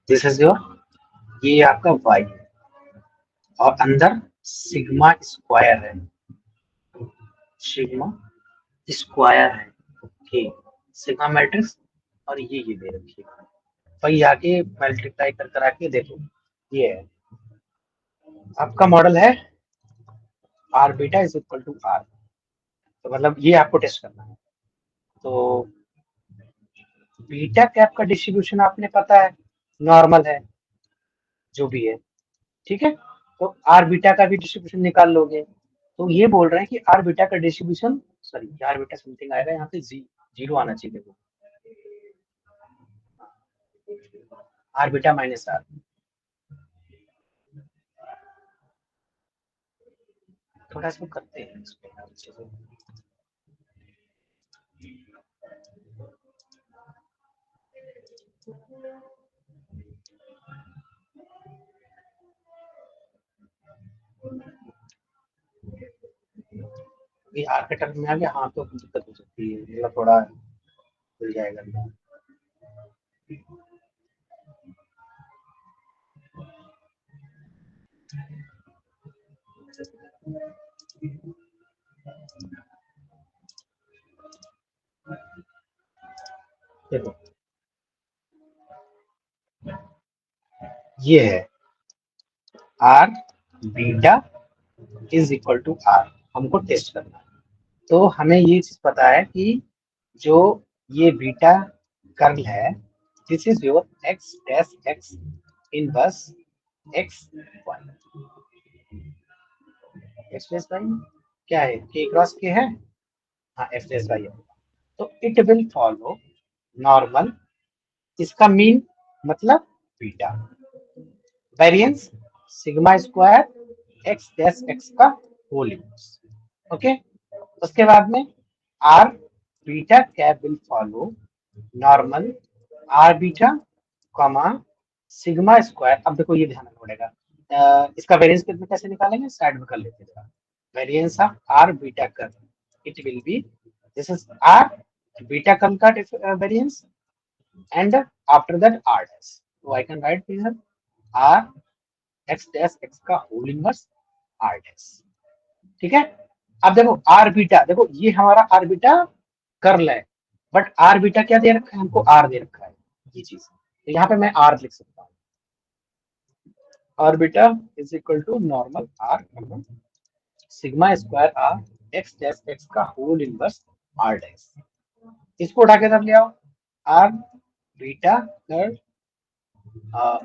this is your, ये आपका वाई, और अंदर सिग्मा स्क्वायर है, सिग्मा स्क्वायर है, ओके, सिग्मा मैट्रिक्स, और ये दे रखी है, वही आके मल्टीप्लाई कर करा के देखो, ये है आपका मॉडल है R beta is equal to R. तो मतलब ये आपको टेस्ट करना है। तो बीटा कैप का डिस्ट्रीब्यूशन आपने पता है, नॉर्मल है जो भी है, ठीक है, तो आर बीटा का भी डिस्ट्रीब्यूशन निकाल लोगे। तो ये बोल रहे हैं कि आर बीटा का distribution sorry R beta something आएगा यहाँ पे, जीरो आना चाहिए देखो, आर बीटा माइनस आर। थोड़ा इसको करते हैं इसको अच्छे से। ये आर के टर्म में आ गया, हाँ तो दिक्कत हो सकती है, मतलब थोड़ा मिल जाएगा ना। देखो ये है R beta is equal to R, हमको टेस्ट करना है। तो हमें ये चीज पता है कि जो ये बीटा कर्ल है, this is your X dash x inverse X Y. X dash Y क्या है, के क्रॉस के है, हाँ एक्स डैश वाई है। तो इट विल फॉलो नॉर्मल, इसका मीन मतलब beta, variance sigma square X dash X का होल इनवर्स। ओके, उसके बाद में R beta cap will follow normal R beta comma sigma square. अब देखो ये ध्यान रखना पड़ेगा, इसका वेरिएंस कितना कैसे निकालेंगे, साइड में कर लेते हैं। Variance of R beta curve it will be, this is R beta curve का variance and after that r dash, so I can write here r x dash x का होल इनवर्स r dash। ठीक है, अब देखो r बीटा, देखो ये हमारा r बीटा कर्ल है, बट r बीटा क्या दे रखा है हमको, r दे रखा है ये चीज, तो यहाँ पे मैं r लिख सकता हूँ, r beta is equal to normal r sigma square r x dash x का होल इनवर्स r डैश। इसको उठा के तब ले आओ, r beta curl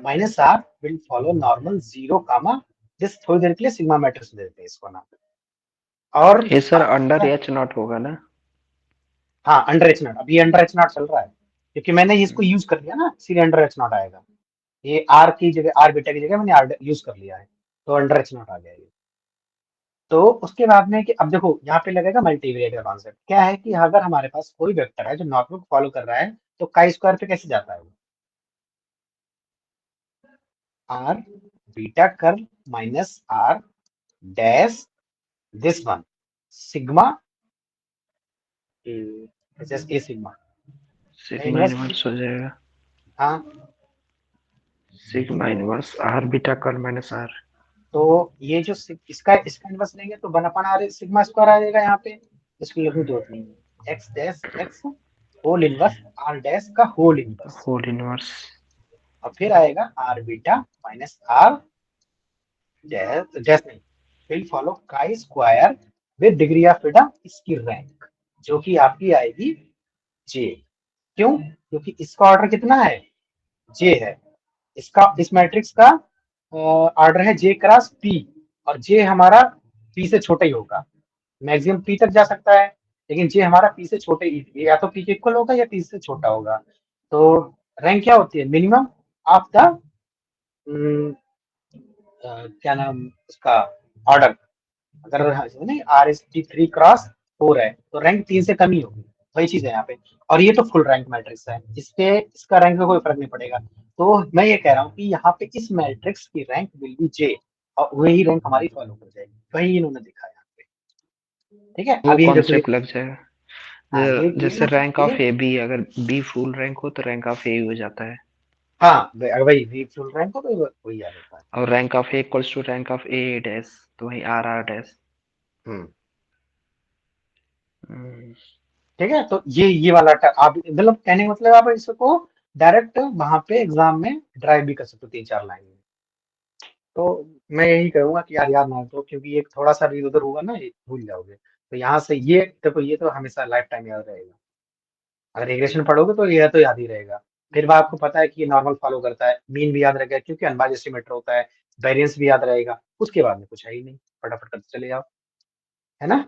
minus R will follow normal zero comma this, थोड़ी देर के लिए सिग्मा मैट्रिक्स दे देते हैं इसको नाम। और ये सर अंडर एच नॉट होगा ना? हाँ अंडर एच नॉट, अभी अंडर एच नॉट चल रहा है क्योंकि मैंने इसको यूज कर लिया ना, इसीलिए अंडर एच नॉट आएगा। ये आर की जगह, आर बीटा की जगह मैंने आर यूज कर लिया है, तो अंडर एच नॉट आ गया ये। तो उसके बाद में कि अब देखो यहाँ पे लगेगा मल्टीवेरिएट का कॉन्सेप्ट, क्या है कि अगर हमारे पास कोई वेक्टर है जो नॉर्मल को फॉलो कर रहा है, तो काई स्क्वायर पे कैसे जाता है वो, R beta curl minus R dash this one sigma just a sigma sigma inverse, inverse हो जाएगा, हाँ sigma inverse R beta curl minus R. तो ये जो इसका इनवर्स लेंगे तो 1/r सिग्मा स्क्वायर आ जाएगा यहाँ पे, इसको लिखूं दो नहीं, X dash x whole inverse R dash का होल इनवर्स, होल इनवर्स और फिर आएगा R beta minus R dash नहीं, फिर follow chi square with degree of freedom इसकी रैंक, जो कि आपकी आएगी जे। क्यों, क्योंकि इसका ऑर्डर कितना है, जे है, इसका इस मैट्रिक्स का ऑर्डर है जे क्रॉस पी, और जे हमारा पी से छोटा ही होगा, मैक्सिमम पी तक जा सकता है, लेकिन जे हमारा पी से छोटे ही, या तो पी के इक्वल होगा या पी से छोटा होगा। तो रैंक क्या होती है, मिनिमम ऑफ द क्या नाम उसका ऑर्डर, अगर नहीं आर एस टी 3 क्रॉस 4 है तो रैंक 3 से कम ही होगी, वही चीज है यहाँ पे। और ये तो फुल रैंक मैट्रिक्स है, इसके इसका रैंक में कोई फर्क नहीं पड़ेगा। तो मैं ये कह रहा हूँ कि यहाँ पे इस मैट्रिक्स की रैंक विल बी जे, और वही रैंक हमारी फॉलो कर जाएगी, वही इन्होंने दिखा यहाँ पे। ठीक है, वो अब ये देखो कॉन्सेप्ट लग जाएगा। हाँ ये जैसे ना रैंक ये ऑफ ए बी, अगर बी फुल रैंक हो तो रैंक ऑफ ए हो जाता है, हाँ वही फुल रैंक हो तो वही आ जाता है। और rank of A equals to rank of A dash, तो वही आर आर डैश। हम्म ठीक है, तो ये वाला आप मतलब कहने का मतलब आप इसको डायरेक्ट वहां पे एग्जाम में ड्राइव भी कर सकते हो 3-4 लाइन में। तो मैं यही कहूंगा कि यार याद ना रखो, क्योंकि एक थोड़ा सा भी उधर होगा ना ये भूल जाओगे। तो यहाँ से ये देखो, ये तो हमेशा लाइफ टाइम याद रहेगा, अगर रिग्रेशन पढ़ोगे तो ये तो याद ही रहेगा। फिर वो आपको पता है कि ये नॉर्मल फॉलो करता है, मीन भी याद रहेगा क्योंकि अनबाउंड एस्टिमेटर होता है, वेरिएंस भी याद रहेगा, उसके बाद में कुछ है ही नहीं, फटाफट करते चले जाओ, है ना।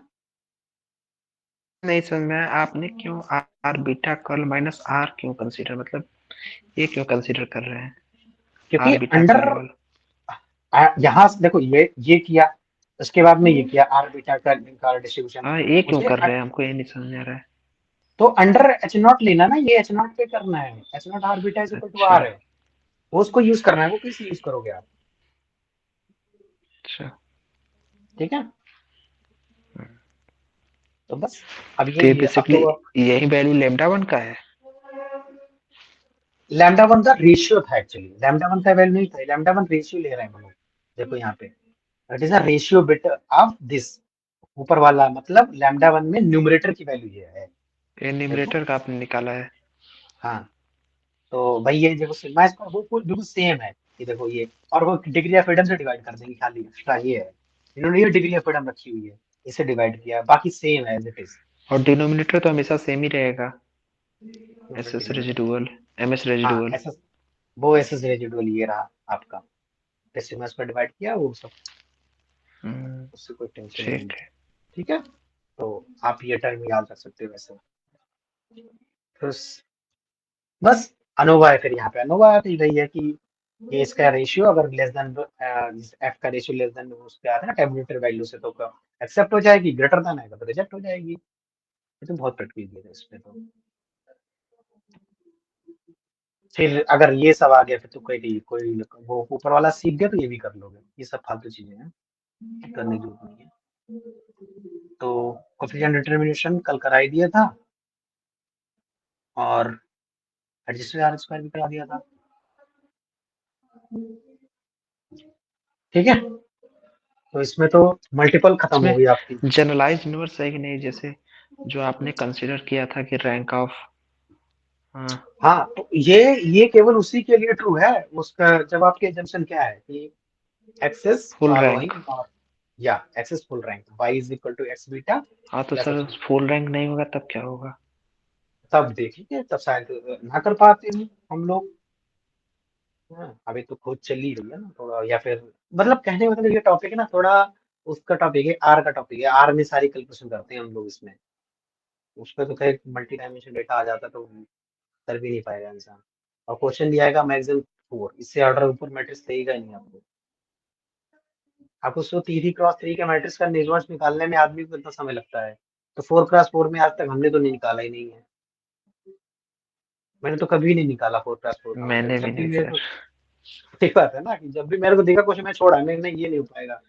नहीं समझ में आया, आपने क्यों R beta curl minus R क्यों कंसीडर, मतलब ये क्यों कंसीडर कर रहे हैं क्योंकि आर बीटा का अंडर लेवल? यहाँ से देखो ये किया, उसके बाद में ये किया आर बीटा का डिस्ट्रीब्यूशन। हाँ, ये क्यों मुझे कर रहे हैं, हमको ये नहीं समझ में आ रहा है। तो अंडर एच नॉट लेना ना, ये एच नॉट पे करना है, H not R beta is equal to अच्छा आर है, वो उसको यूज करना है। वो कैसे यूज करोगे आप? अच्छा। ठीक है, तो बस अब तो ये यही है। अब बेसिकली तो यही वैल्यू लेमडा वन का है। लैम्डा वन का रेशियो था एक्चुअली, लैम्डा वन का वैल्यू नहीं था, लैम्डा वन रेशियो ले रहे हैं हम लोग। देखो यहाँ पे it is a ratio bit of this, ऊपर वाला मतलब लैम्डा वन में न्यूमरेटर की वैल्यू ये है। ये देखो, न्यूमरेटर का आपने निकाला है। हाँ, तो भाई ये देखो सिग्मा स्क्वायर वो बिल्कुल सेम है। ये देखो ये, और वो डिग्री ऑफ फ्रीडम से डिवाइड कर देंगे, खाली एक्स्ट्रा ये है, इन्होंने ये डिग्री ऑफ फ्रीडम रखी हुई है, इसे डिवाइड किया, बाकी सेम है एज इट इज। और डिनोमिनेटर तो हमेशा सेम ही रहेगा, S S denominator, residual, M S हाँ रेजिडुअल। ऐसा, वो एस एस रेजिडुअल ये रहा आपका, फिर सिग्मा स्क्वायर डिवाइड किया वो सब, उससे कोई टेंशन नहीं ठीक है। है। ठीक है, तो आप ये टर्म याद रख सकते हो वैसे। फिर बस अनोवा है, फिर यहाँ पे अनोवा है, तो यही है कि ये इसका रेशियो अगर लेस देन एफ का रेशियो लेस देन उस पे आता है ना टेबुलेटर वैल्यू से, तो एक्सेप्ट हो जाएगी, ग्रेटर देन आएगा तो रिजेक्ट हो जाएगी। ये तो बहुत प्रैक्टिस है इसमें तो। फिर अगर ये सब आ गया फिर तो कोई कोई वो ऊपर वाला सीख गया तो ये भी कर लोगे, ये सब फालतू चीजें हैं, करने की जरूरत नहीं है। तो कोफिशिएंट डिटरमिनेशन कल करा ही दिया था, और एडजस्टेड आर स्क्वायर भी करा दिया था। ठीक है, तो इसमें तो मल्टीपल खत्म हो इसमें गई आपकी। जनरलाइज यूनिवर्स है कि नहीं, जैसे जो आपने कंसीडर किया था कि रैंक ऑफ, हाँ। हाँ, तो ये केवल उसी के लिए ट्रू है, उसका जब आपकी एजम्पशन क्या है कि एक्सेस फुल रैंक। फॉलोइंग, और या X is full rank y is equal to x beta हाँ तो plus sir X beta. Full rank नहीं होगा तब क्या होगा? तब देखेंगे, तब शायद ना कर पाते हैं हम लोग। हाँ, अभी तो खोज चल ही रही है ना थोड़ा, या फिर मतलब कहने का मतलब ये टॉपिक है ना थोड़ा, उसका टॉपिक है, आर का टॉपिक है, आर में सारी कैलकुलेशन करते हैं हम लोग इसमें। उसमें तो खैर मल्टी डायमेंशन डेटा आ जाता तो कर भी नहीं पाएगा इंसान। और क्वेश्चन दिया आएगा मैक्सिमम 4, इससे ऑर्डर ऊपर मैट्रिक्स देगा ही नहीं आपको। आपको सो 3x3 के मैट्रिक्स का निष्कर्ष निकालने में आदमी को कितना समय लगता है, तो 4x4 में आज तक हमने तो नहीं निकाला ही नहीं है। मैंने तो कभी नहीं निकाला 4x4 का मैंने मैट्रिक्स, भी जब भी नहीं मेरे सर। को, ठीक बात है ना, कि जब भी मेरे को देखा क्वेश्चन मैं छोड़ा, मैं नहीं ये नहीं हो पाएगा।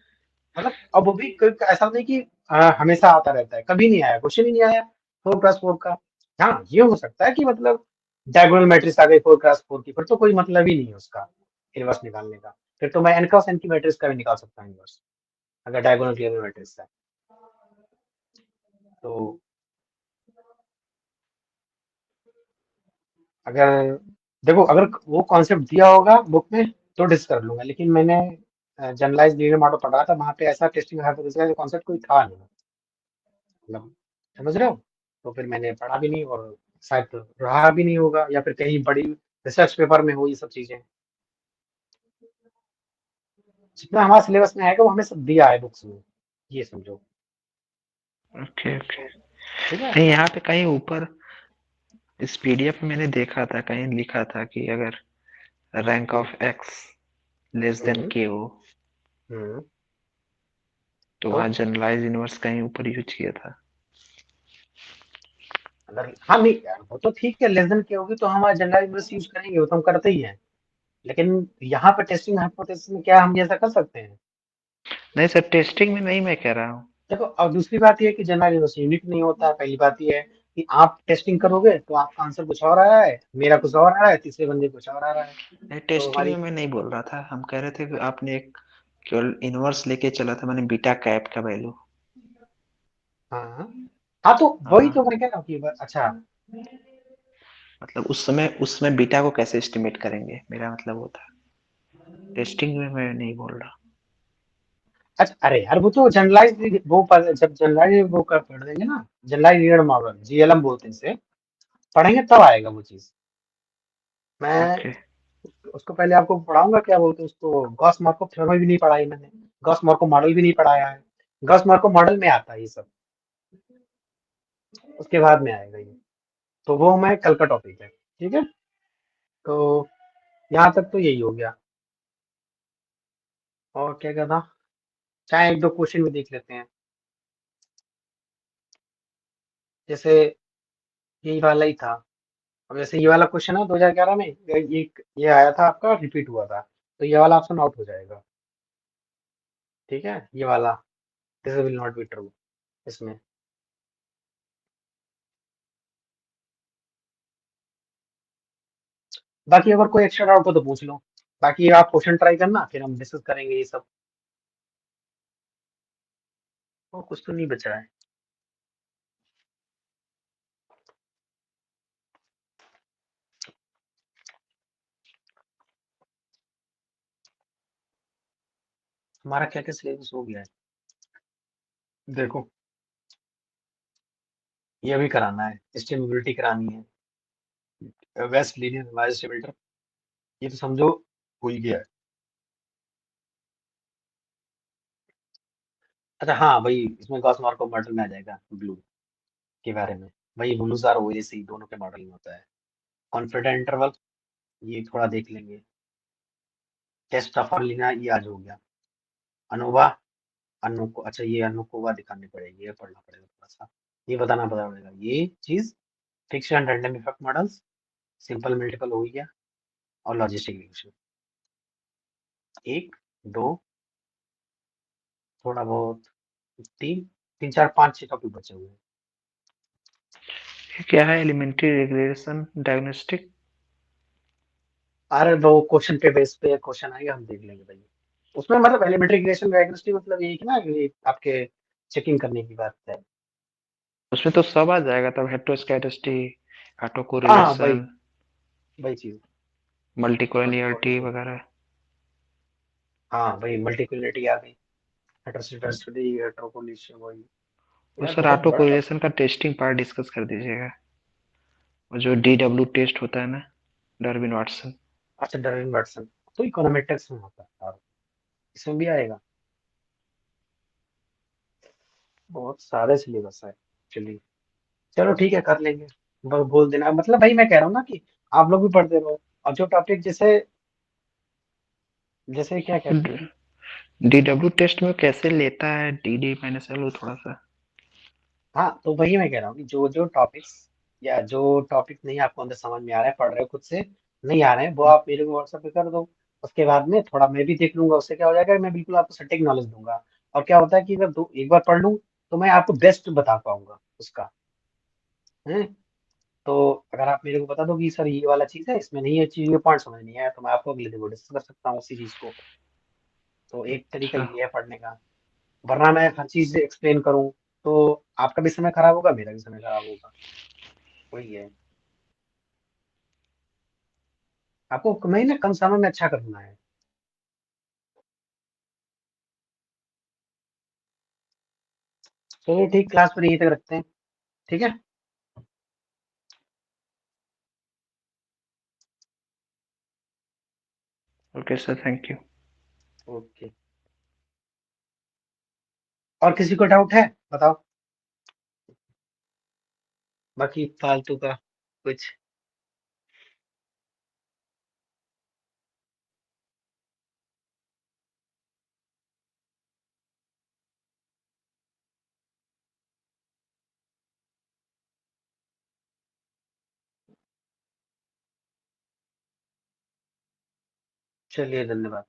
मतलब अब वो भी ऐसा नहीं कि हमेशा आता रहता है, कभी नहीं आया, क्वेश्चन ही नहीं आया 4x4 का। हाँ, ये हो सकता है कि मतलब डायगोनल मैट्रिक्स आ गई 4x4 की, फिर तो कोई मतलब ही नहीं है उसका इनवर्स निकालने का। फिर तो मैं n क्रॉस n की मैट्रिक्स का भी निकाल सकता हूँ इनवर्स, अगर डायगोनल क्लियर मैट्रिक्स है तो। अगर देखो, अगर वो कॉन्सेप्ट दिया होगा बुक में तो डिस्कस कर लूंगा, लेकिन मैंने जनरलाइज लीनियर मॉडल पढ़ा था, वहां पे ऐसा टेस्टिंग हाइपोथेसिस का कॉन्सेप्ट कोई था नहीं, मतलब समझ रहे हो। तो फिर मैंने पढ़ा भी नहीं, और शायद तो रहा भी नहीं होगा, या फिर कहीं बड़ी रिसर्च पेपर में हो ये सब चीजें। जितना हमारा सिलेबस में आएगा वो हमें सब दिया है बुक्स में, ये समझो। Okay okay. ठीक है, नहीं, यहाँ पे कहीं ऊपर इस पीडीएफ में मैंने देखा था, कहीं लिखा था कि अगर rank of X less than hmm K हो हम्म तो तो वहाँ जनरलाइज यूनिवर्स कहीं ऊपर यूज किया था। अगर हाँ नहीं यार, वो तो ठीक है, लेस देन की होगी तो हम जनरल यूनिवर्स यूज करेंगे, वो तो हम करते ही हैं। लेकिन यहाँ पे टेस्टिंग हाइपोथेसिस में क्या हम ये ऐसा कर सकते हैं? नहीं सर, टेस्टिंग में नहीं मैं कह रहा हूँ। देखो, और दूसरी बात ये है कि जनरल यूनिवर्स यूनिक नहीं होता है। पहली बात ये है कि आप टेस्टिंग करोगे तो आपका आंसर कुछ और आ रहा है, मेरा कुछ और आ रहा है, तीसरे बंदे कुछ और आ रहा है। नहीं, तो टेस्टिंग में हमारी, मैं नहीं बोल रहा था, हम कह रहे थे कि आपने एक केवल इनवर्स लेके चला था, मैंने बीटा कैप का वैल्यू। हाँ हाँ, तो वही हाँ, तो मैं कह रहा हूँ कि अच्छा, मतलब उस समय बीटा को कैसे एस्टिमेट करेंगे, मेरा मतलब वो था। टेस्टिंग में मैं नहीं बोल रहा। अच्छा, अरे यार वो तो जनरलाइज वो जब जनरलाइज वो कर पढ़ देंगे ना, जनरलाइज लीनियर मॉडल जीएलएम बोलते हैं इसे, पढ़ेंगे तब आएगा वो चीज। मैं ओके। उसको पहले आपको पढ़ाऊंगा, क्या बोलते हैं उसको, गॉस मार्कोव थ्योरम भी नहीं पढ़ाई मैंने, गॉस मार्कोव मॉडल भी नहीं पढ़ाया है। गॉस मार्कोव मॉडल में आता है ये सब। उसके बाद में आएगा ये। तो वो हमारे कल का टॉपिक है, ठीक है। तो यहाँ तक तो यही हो गया। और क्या कहना, चाहे एक दो क्वेश्चन भी देख लेते हैं। जैसे यही वाला ही था। अब जैसे ये वाला क्वेश्चन है 2011 में, ये आया था आपका, रिपीट हुआ था, तो ये वाला ऑप्शन आउट हो जाएगा। ठीक है, ये वाला, this will not be true इसमें। बाकी अगर कोई एक्स्ट्रा डाउट हो तो पूछ लो। बाकी आप क्वेश्चन ट्राई करना, फिर हम डिस्कस करेंगे ये सब। और कुछ तो नहीं बचा है। हमारा क्या क्या सिलेबस हो गया है, देखो। ये भी कराना है, स्टेबिलिटी करानी है, वेस्ट लीनियर इमेज स्टेबिलिटर, ये तो समझो हो ही गया है। अच्छा हाँ भाई, इसमें गॉस मॉर्कov मॉडल में आ जाएगा ब्लू के बारे में। भाई ब्लूज आर ओएसी दोनों के मॉडल में होता है। कॉन्फिडेंट इंटरवल, ये थोड़ा देख लेंगे। टेस्ट ऑफ अर्लिना, ये आज हो गया। अनोवा, अनु को, अच्छा ये अनुकोवा दिखानी पड़ेगी, ये पढ़ना पड़ेगा थोड़ा सा, ये बताना पड़ेगा ये चीज। Fix and random effect models, simple multiple हो गया, और लॉजिस्टिक रिग्रेशन। एक, दो, थोड़ा बहुत, तीन, तीन चार पांच छह टॉपिक बचे हुए हैं। ये क्या है? Elementary regression diagnostic. अरे वो क्वेश्चन पे बेस पे क्वेश्चन आएगा, हम देख लेंगे भाई। उसमें मतलब एलिमेंट्री रिग्रेशन डायग्नोस्टिक मतलब ये कि ना, ये आपके चेकिंग करने की बात है। उसमें तो सब आ जाएगा तब, हेट्रोस्कैडस्टी, ऑटो हाँ हाँ भाई, कोरिलेशन, वही चीज। मल्टीकोलिनियरिटी वगैरह। हाँ भाई, मल्टीकुलरिटी आ गई, हेटेरोस्केडस्टी, हेटेरोकोलिशन, वही। तो यार सर बहुत ऑटो बड़ा कोरिलेशन टॉपिक। का टेस्टिंग पार्ट डिस्कस कर दीजिएगा, और जो DW टेस्ट होता है ना, डार्विन वाटसन। अच्छा, डरविन वाटसन तो इकोनोमेट्रिक्स में होता है यार, इसमें भी आएगा। बहुत सारे सिलेबस है एक्चुअली। चलो ठीक है, कर लेंगे। बस बोल देना, मतलब भाई मैं कह रहा हूँ ना कि आप लोग भी पढ़ते रहो। और जो टॉपिक जैसे, जैसे क्या कहते हैं। DW टेस्ट में कैसे लेता है DD-L, वो थोड़ा सा। हाँ, तो वही मैं कह रहा हूँ कि जो जो टॉपिक्स, या जो टॉपिक नहीं आपको अंदर समझ में आ रहा है, पढ़ रहे हो खुद से नहीं आ रहे हैं, वो आप मेरे को व्हाट्सएप पे कर दो। उसके बाद में थोड़ा मैं भी देख लूंगा, उससे क्या हो जाएगा, मैं बिल्कुल आपको सटीक नॉलेज दूंगा। और क्या होता है कि अगर दो एक बार पढ़ लूँ, तो मैं आपको बेस्ट बता पाऊंगा उसका। है। तो अगर आप मेरे को बता दो कि सर ये वाला चीज है, इसमें नहीं, ये चीज, ये पॉइंट समझ नहीं आया, तो मैं आपको अगले दिन वो डिस्कस कर सकता हूँ उसी चीज को। तो एक तरीका अच्छा, ये है पढ़ने का। वरना मैं हर चीज एक्सप्लेन करूँ, तो आपका भी समय खराब होगा, मेरा भी समय खराब होगा। वही है। आपको मैं ना कम समय में अच्छा करना है। चलिए ठीक, क्लास पर यहीं तक रखते हैं। ठीक है। Okay sir, thank you. Okay. और किसी को डाउट है, बताओ। बाकी फालतू का कुछ। चलिए, धन्यवाद।